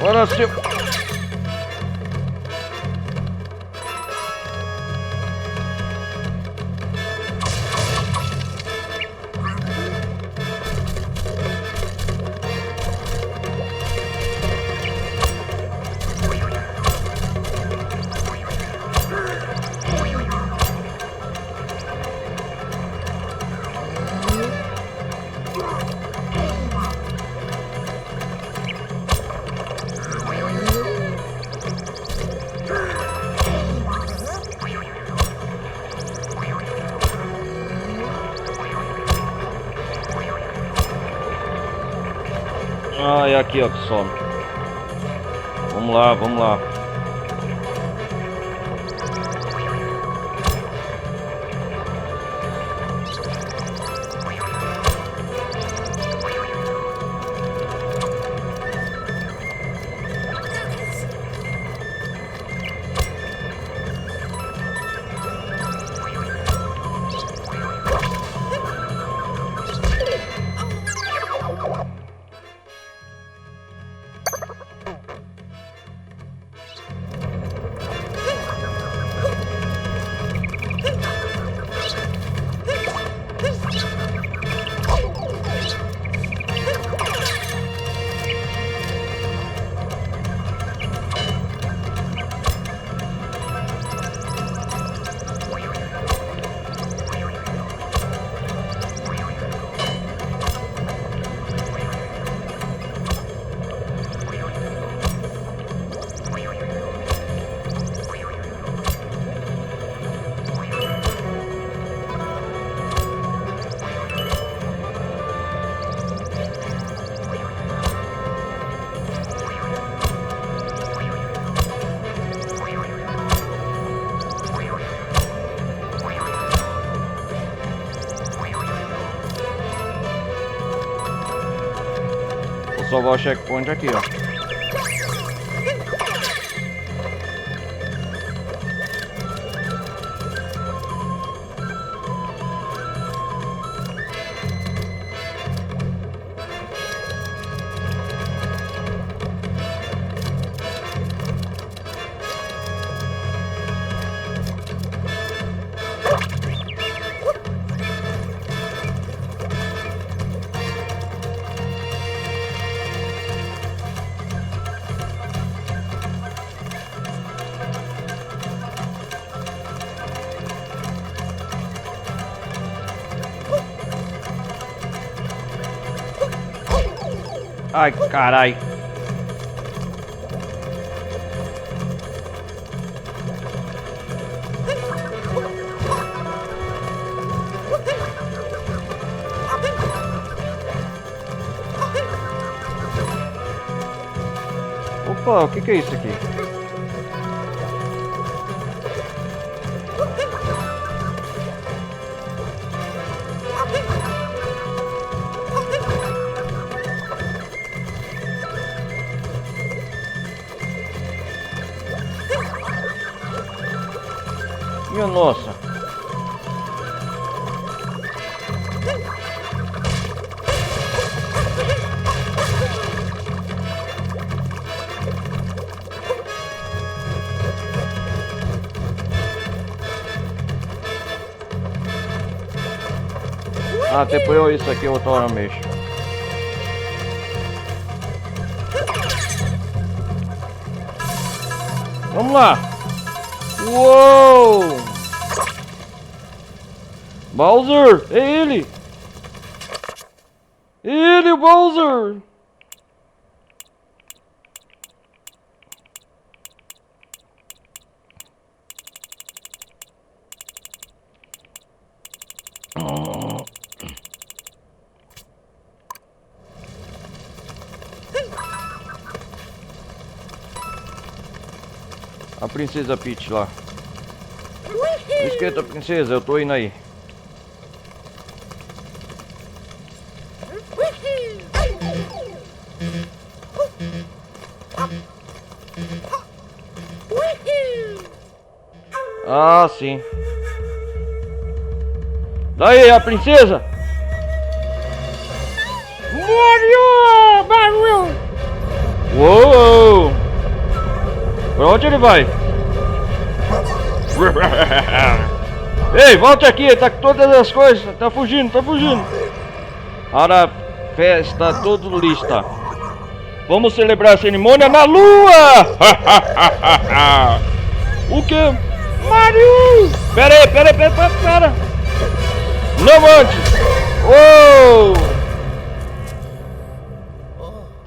Olha seu... Ah, é aqui, ó, que some. Vamos lá, vamos lá. Vou salvar o checkpoint aqui, ó. Ai, carai. Opa, o que é isso aqui? Minha nossa. Ah, depois isso aqui outra hora mesmo. Vamos lá. Uou! Bowser! É ele! Ele, o Bowser! A princesa Peach lá. Não esquenta, princesa, eu tô indo aí. Ah, sim. Daí, a princesa! Mario! Mario! Uou! Pra onde ele vai? Ei, volte aqui, tá com todas as coisas. Tá fugindo, tá fugindo. Para a festa todo lista. Vamos celebrar a cerimônia na lua! O que? Mario! Pera aí, pera. Não antes!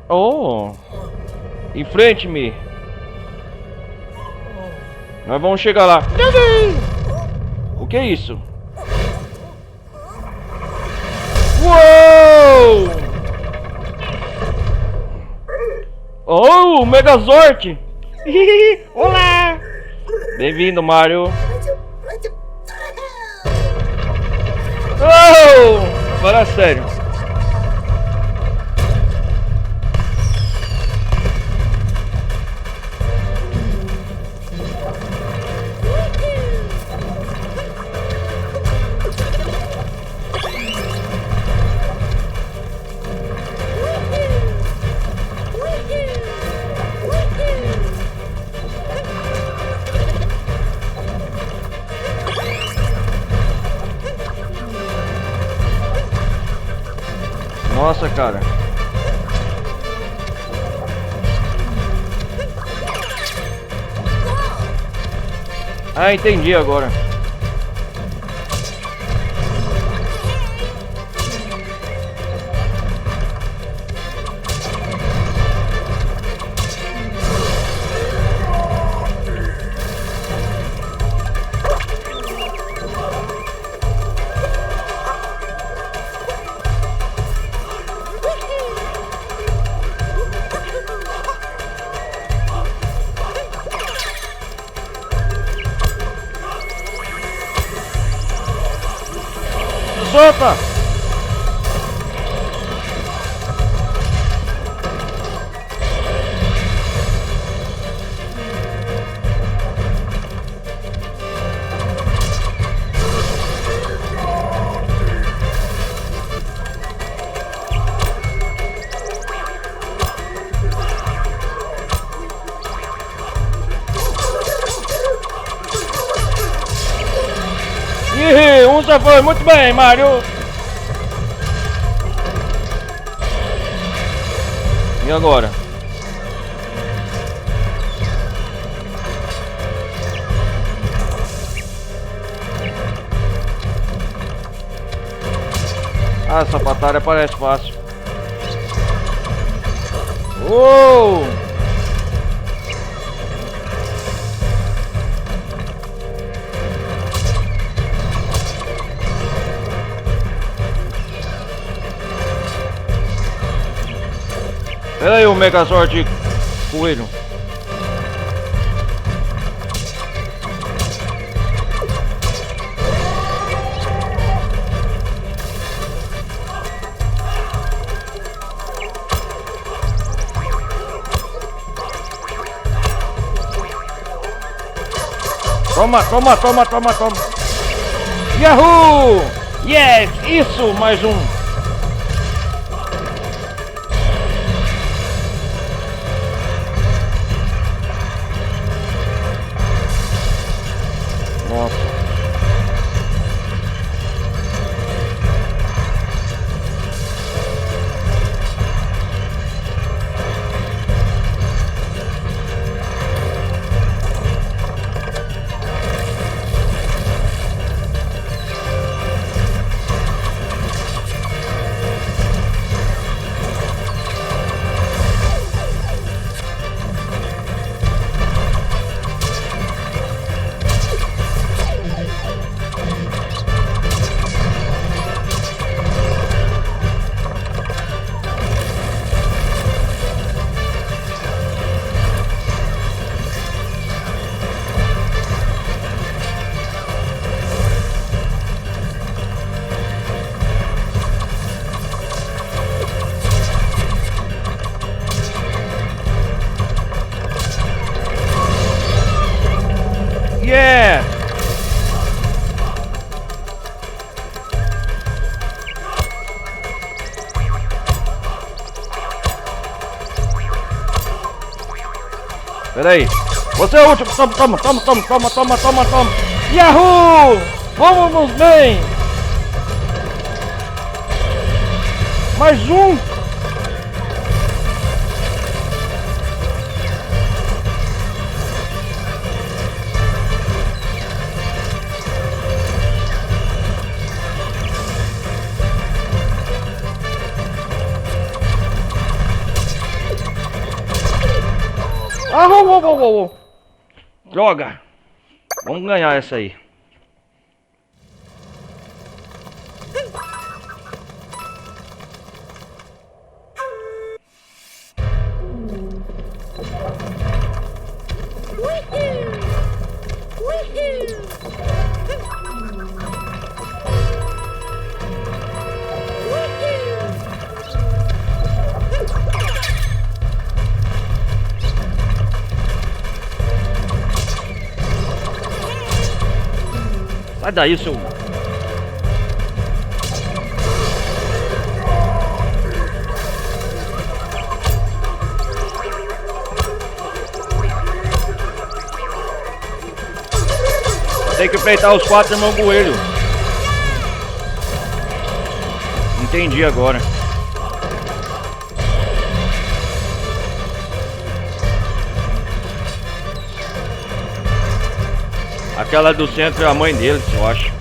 Oh! Oh! Enfrente-me! Nós vamos chegar lá. O que é isso? Uou! Oh, Megazord! Olá! Bem-vindo, Mario. Oh! Fala sério. Nossa, cara. Ah, entendi agora. Solta! Ih, já foi, muito bem, Mario. E agora? Ah, essa batalha parece fácil. Oh! Pera aí, o Megazord coelho. Toma, toma, toma, toma, toma. Yahoo! Yes! Isso! Mais um. Nossa. Yeah! Pera aí. Você é o último. Toma, toma, toma, toma, toma, toma, toma, toma. Yahoo! Vamos bem! Mais um! Ah, droga! Vamos ganhar essa aí. Sai daí, seu... Tem que enfrentar os 4 irmãos coelho. Entendi agora. Aquela do centro é a mãe deles, eu acho.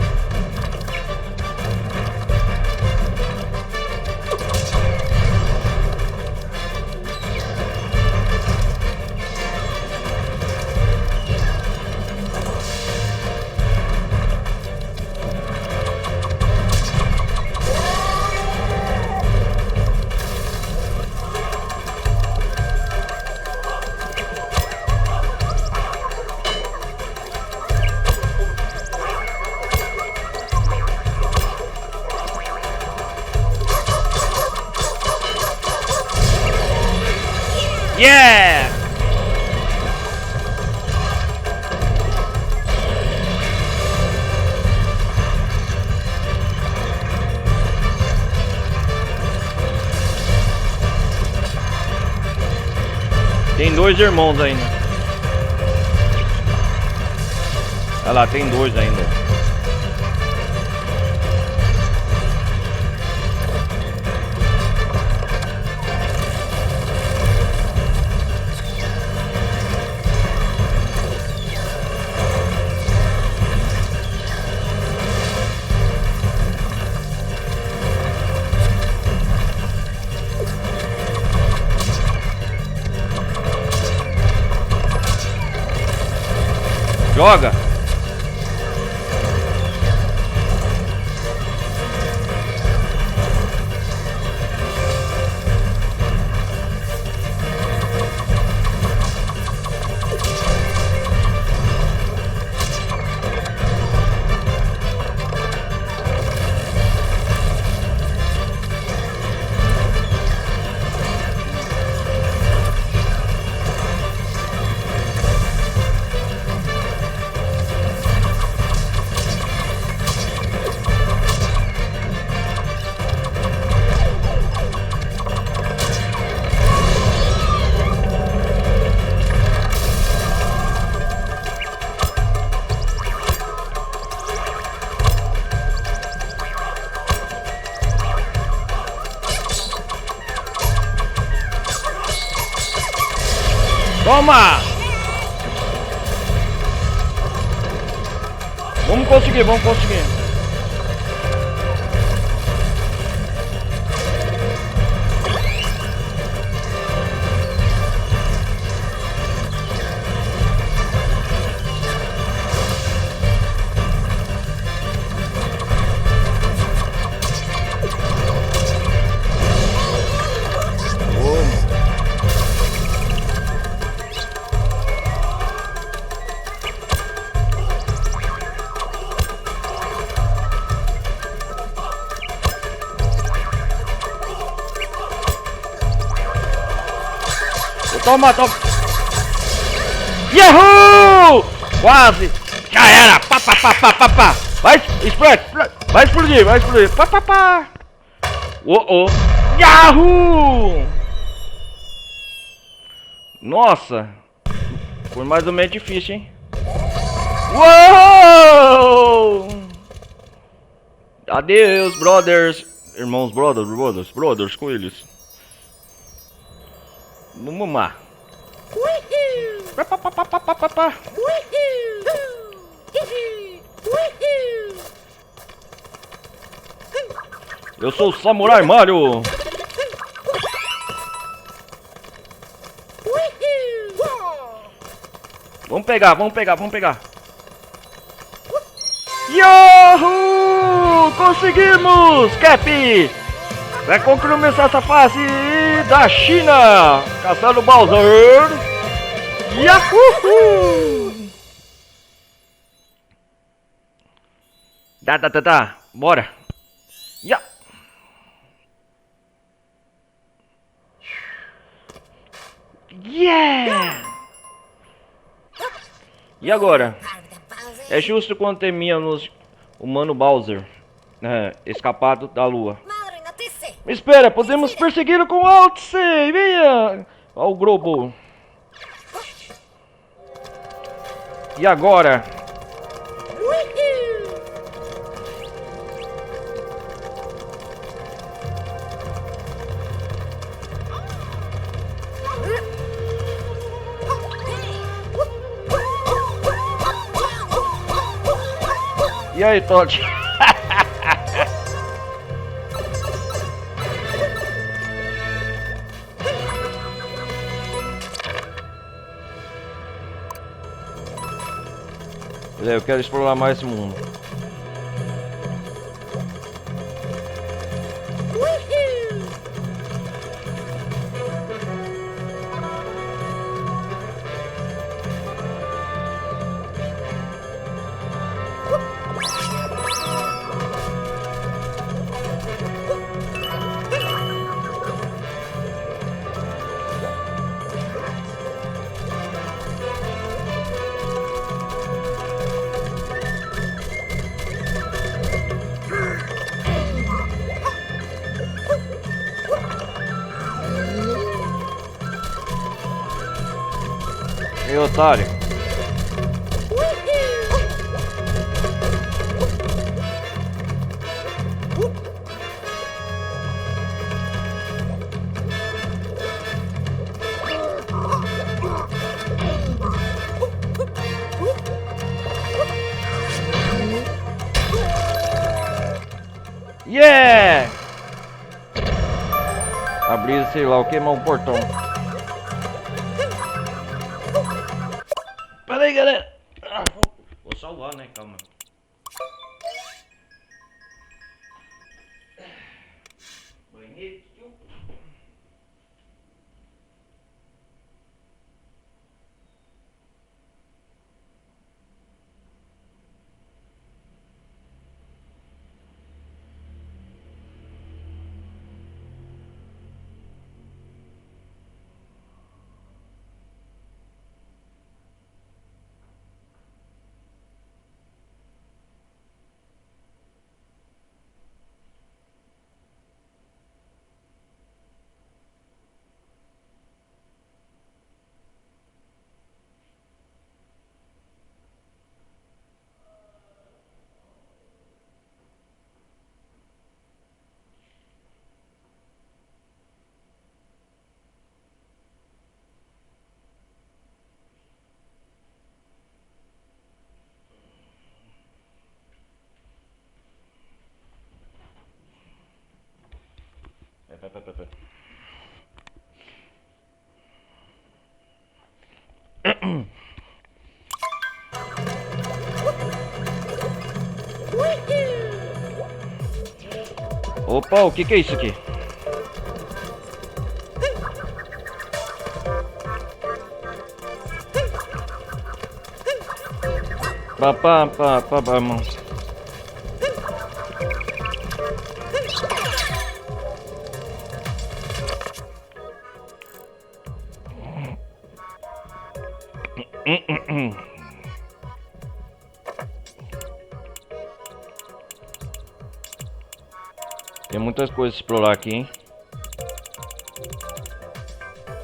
Yeah! Tem 2 irmãos ainda. Olha lá, tem 2 ainda. Joga. Toma! Vamos conseguir, vamos conseguir. Toma, toma. Yahoo! Quase. Já era. Pá, pá, pá, pá, pá, pá. Vai, explode. Vai explodir, vai explodir. Pá, pá, pá. Oh, oh. Yahoo! Nossa. Foi mais ou menos difícil, hein? Uou! Adeus, brothers. Irmãos, brothers, coelhos. Vamos lá. Pá, pá, pá, pá, pá, pá, pá. Eu sou o Samurai Mario. Vamos pegar, vamos pegar, vamos pegar. Yahoo! Conseguimos, Cap! Vai começar essa fase da China. Caçando Bowser. Yahoo! Tá. Bora. Yeah. Yeah! E agora? É justo quando temíamos o Mano Bowser escapado da lua. Espera, podemos persegui-lo com Altsei! Venha ao globo. E agora? E aí, Todd? Eu quero explorar mais esse mundo. Ei, otário. Yeah! Abrir, sei lá o que, mas um portão. Pera aí, galera. Pera. Opa, o que é isso aqui? Pá, mão. Tem muitas coisas a explorar aqui, hein?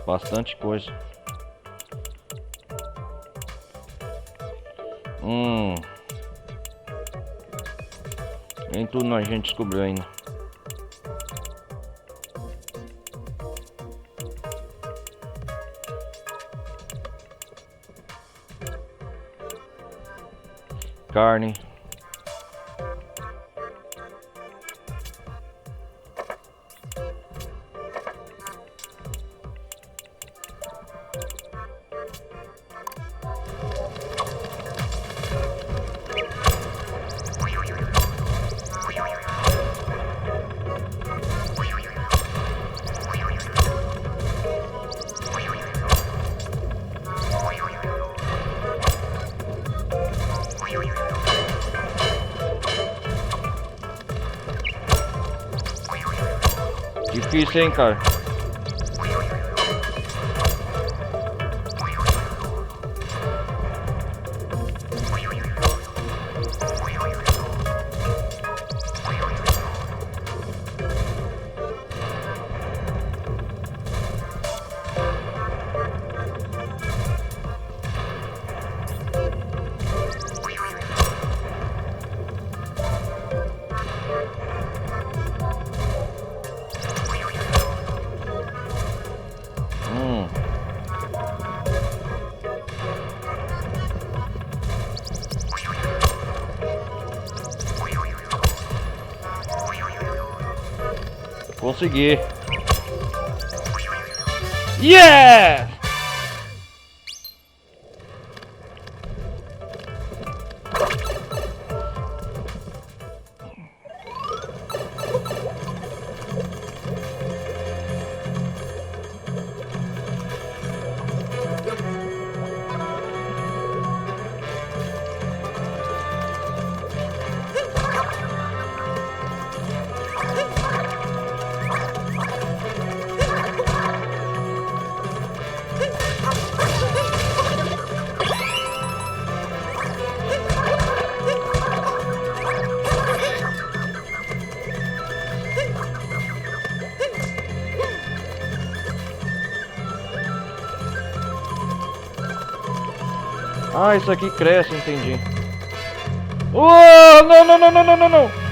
Bastante coisa. Nem tudo a gente descobriu ainda. Carne. Difícil, hein, cara? Consegui. Yeah! Ah, isso aqui cresce, entendi. Oh, não.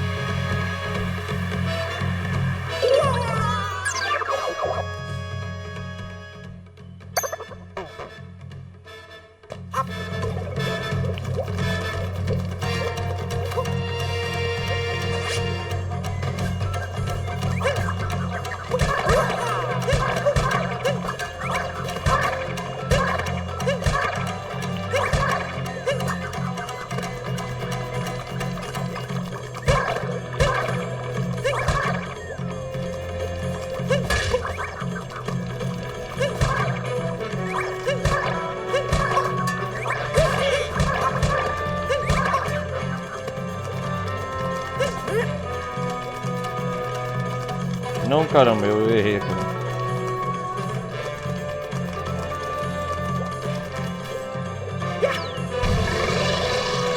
Não, caramba, eu errei aqui.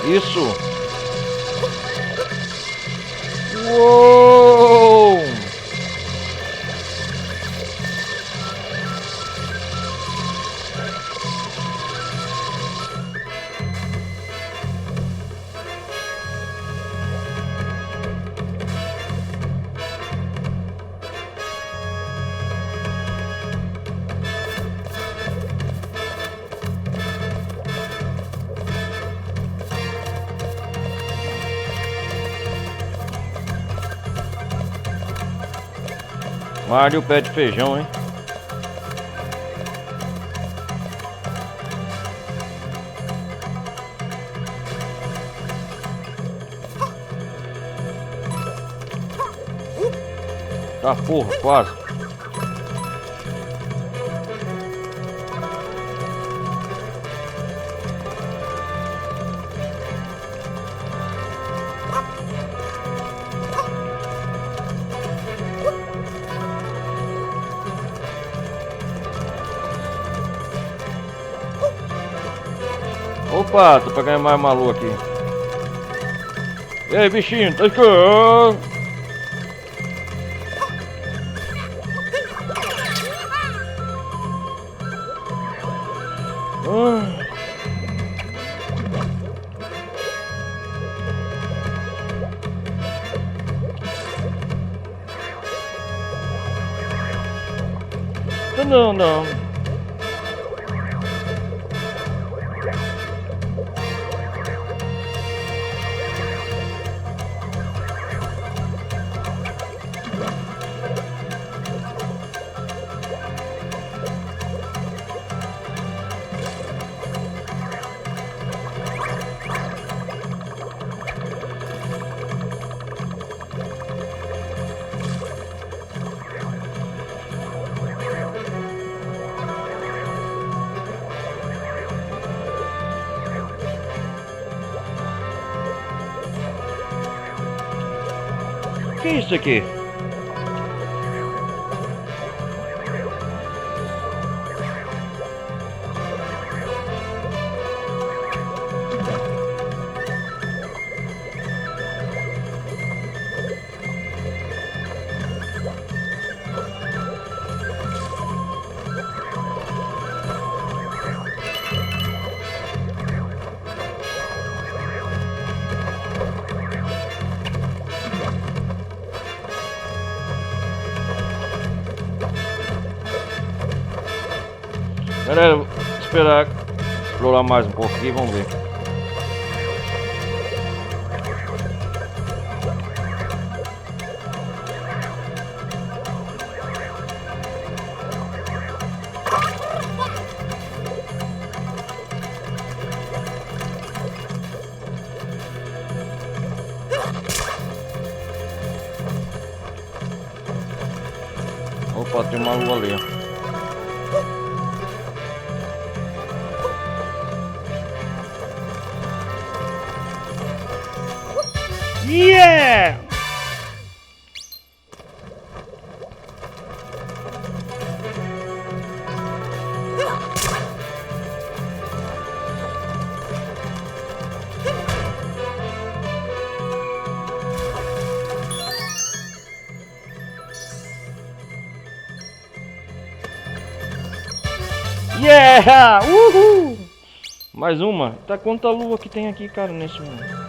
Isso! Uou! Mario pede feijão, hein? Tá porra, quase. Opa, tô pegando mais maluco aqui. E aí, bichinho, tá escuro? Não, não. Que é isso aqui? Galera, vou esperar explorar mais um pouco aqui, vamos ver. Opa, tem uma lua ali, ó. Yeah! Yeah! Uhul! Mais uma. Tá quanta lua que tem aqui, cara, nesse mundo?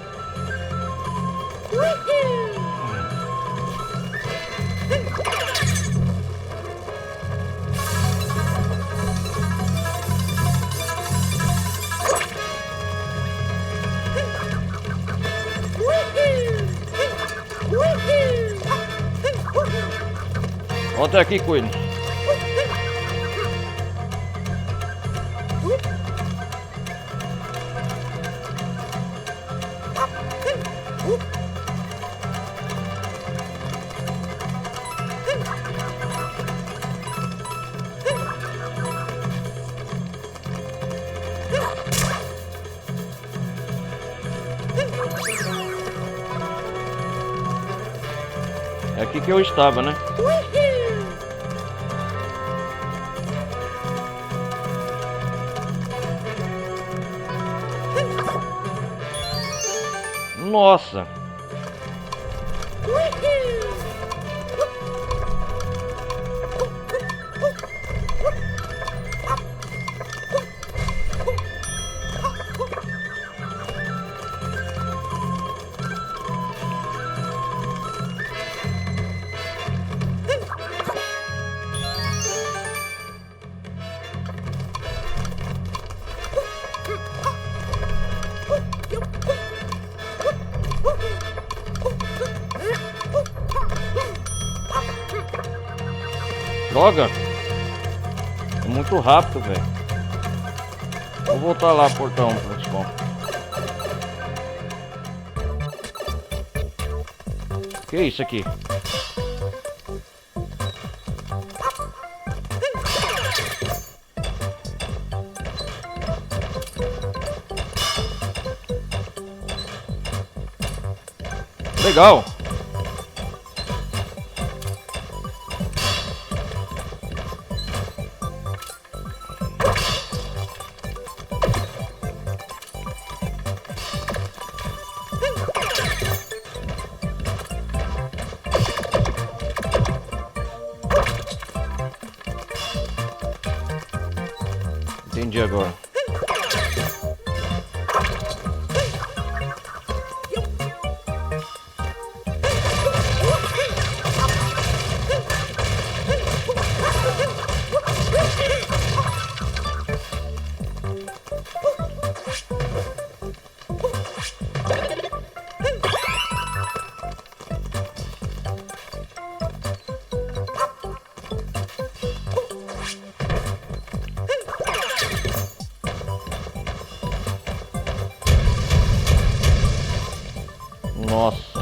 Volta aqui, coelho. É aqui que eu estava, né? Nossa! Droga! É muito rápido, velho. Vou voltar lá, portão principal. Que é isso aqui? Legal! Entendi agora. Nossa.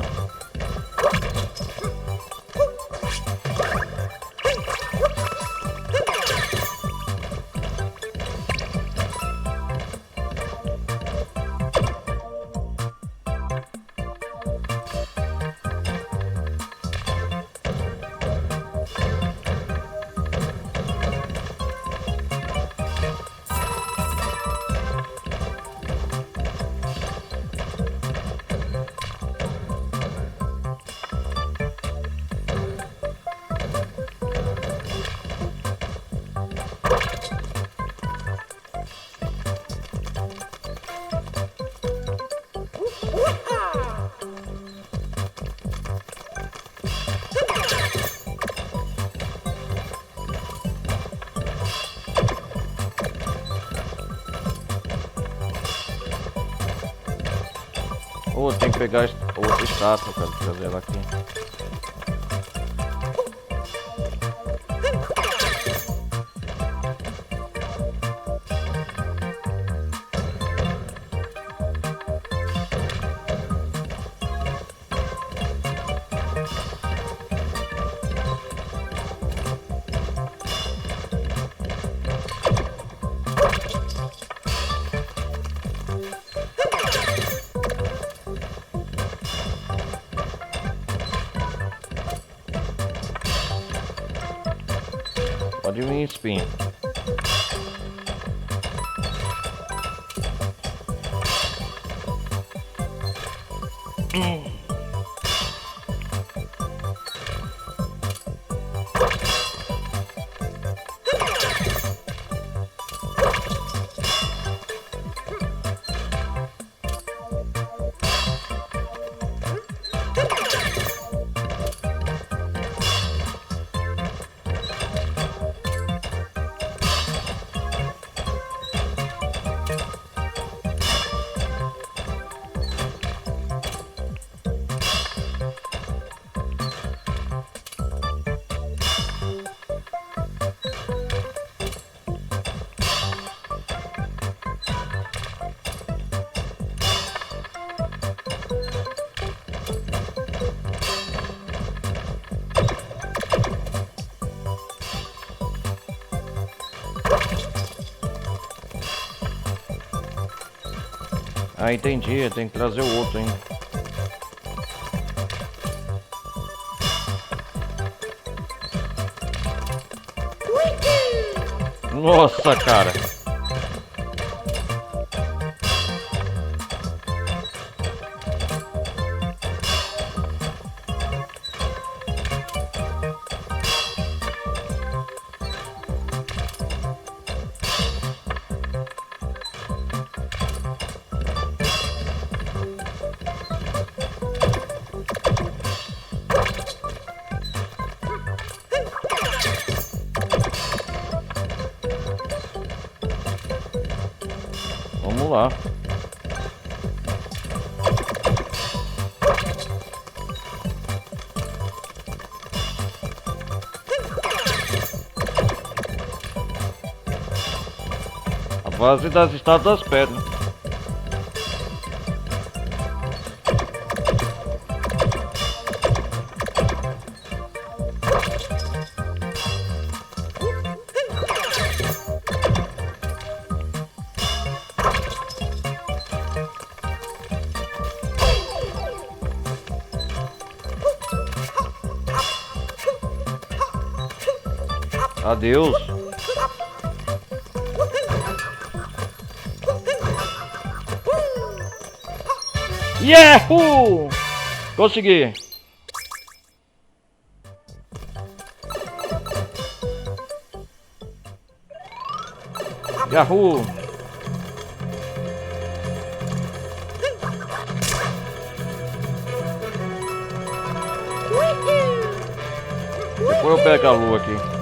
Oh, tem que pegar outra estátua, cara, trazer ela aqui. Pode vir espinho. Ah, entendi, tem que trazer o outro, hein? Nossa, cara! Vamos lá. Fase das Estátuas das Pedras. Adeus. Yahoo! Consegui. Yahoo! Depois eu pego a lua aqui.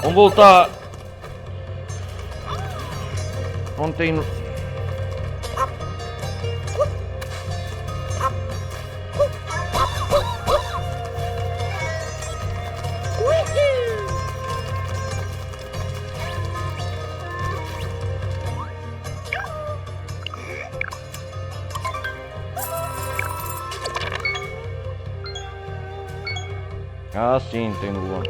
Vamos voltar. Onde tem... Ah, sim, tem lua.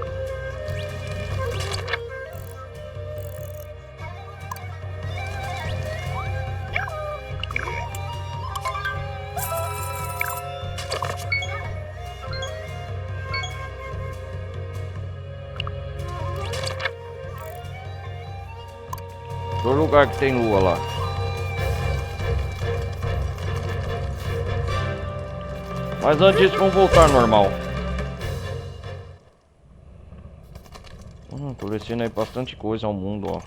Todo lugar que tem lua lá. Mas antes disso, vamos voltar ao normal. Colecionei bastante coisa ao mundo, ó.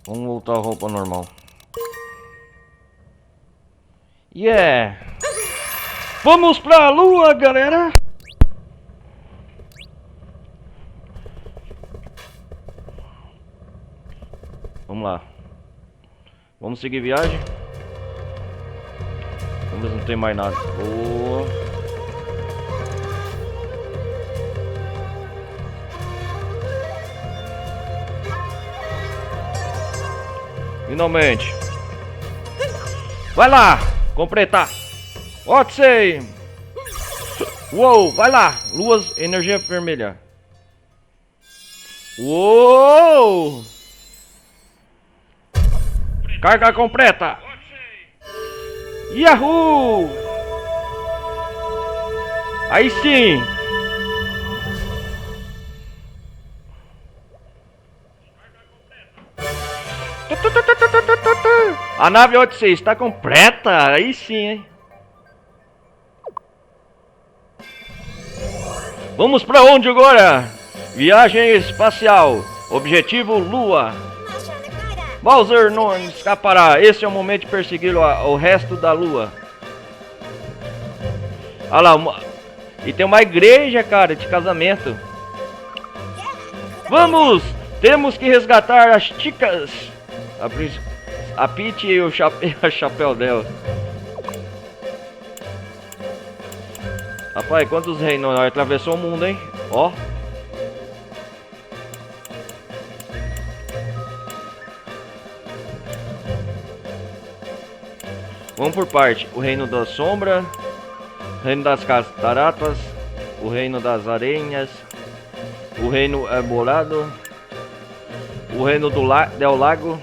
Vamos voltar à roupa normal. Yeah! Vamos pra lua, galera! Vamos lá. Vamos seguir viagem? Vamos ver se não tem mais nada. Oh. Finalmente. Vai lá, completar. Odyssey. Uou, vai lá. Luas, energia vermelha. Uou. Carga completa. Yahoo! Aí sim. A nave Odyssey está completa. Aí sim, hein? Vamos pra onde agora? Viagem espacial. Objetivo Lua. Bowser não escapará. Esse é o momento de persegui o resto da lua. Olha lá. E tem uma igreja, cara, de casamento. Vamos! Temos que resgatar as chicas. A Peach e o chapéu dela. Rapaz, quantos reinos nós atravessou o mundo, hein? Ó. Vamos por parte. O reino da sombra, o reino das cataratas, o reino das aranhas, o reino arbolado, o reino do del lago,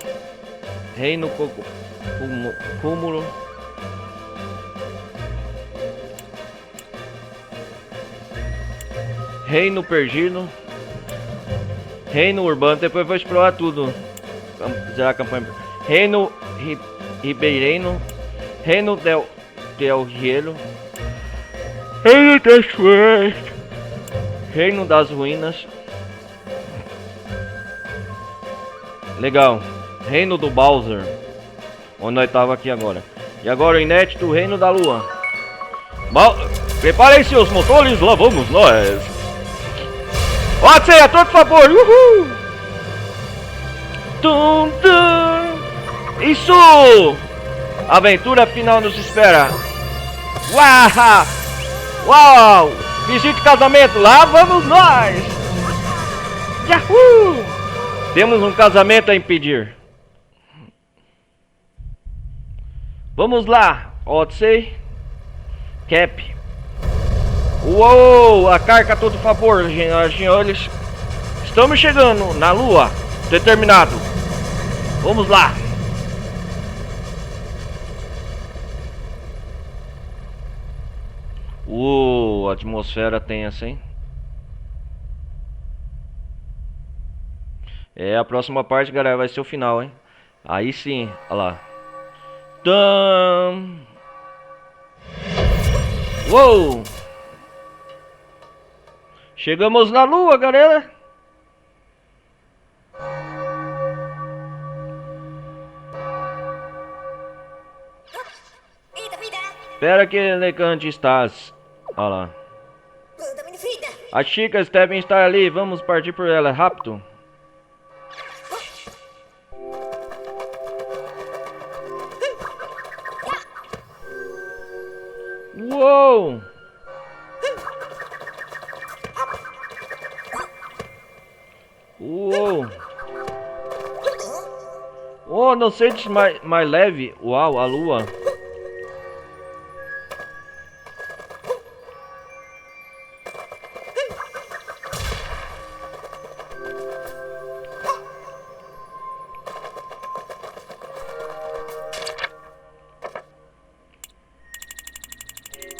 reino Cúmulo. Reino perdido. Reino urbano. Depois eu vou explorar tudo. Zerar a campanha. Reino ribeireiro. Reino del Rielo. Reino das Florestas. Reino das Ruínas. Legal. Reino do Bowser. Onde nós tava aqui agora. E agora o inédito Reino da Lua. Preparem seus motores, lá vamos nós. Odyssey, a todo favor. Uhul. Tum, tum. Isso. Aventura final nos espera. Uau. Uau. Visite casamento, lá vamos nós. Yahoo. Temos um casamento a impedir. Vamos lá, Odyssey. Cap. Uou, a carga a todo favor, senhoras e senhores. Estamos chegando na lua. Determinado. Vamos lá. Uou, a atmosfera tensa, hein? É, a próxima parte, galera, vai ser o final, hein? Aí sim, olha lá. Tam. Uou! Chegamos na lua, galera! Espera que elegante estás. Olha lá. As chicas devem estar ali. Vamos partir por ela, rápido. Uou! Uou! Oh, não sente mais leve? Uau, a lua.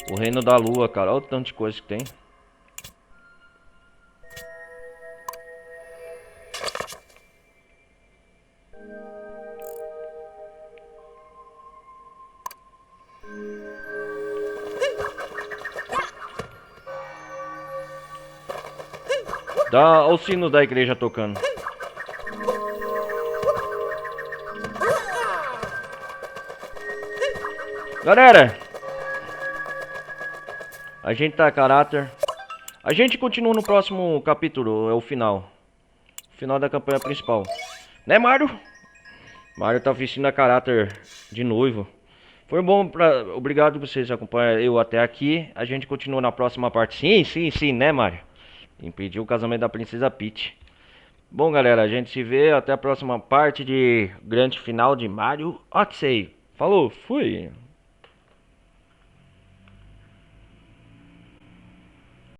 O reino da lua, cara. Olha o tanto de coisa que tem. Dá o sino da igreja tocando. Galera, a gente tá a caráter. A gente continua no próximo capítulo, é o final. Final da campanha principal. Né, Mario? Mario tá vestindo a caráter de noivo. Foi bom obrigado por vocês acompanharem eu até aqui. A gente continua na próxima parte. Sim, né, Mario? Impediu o casamento da Princesa Peach. Bom, galera, a gente se vê até a próxima parte de grande final de Mario Odyssey. Falou, fui!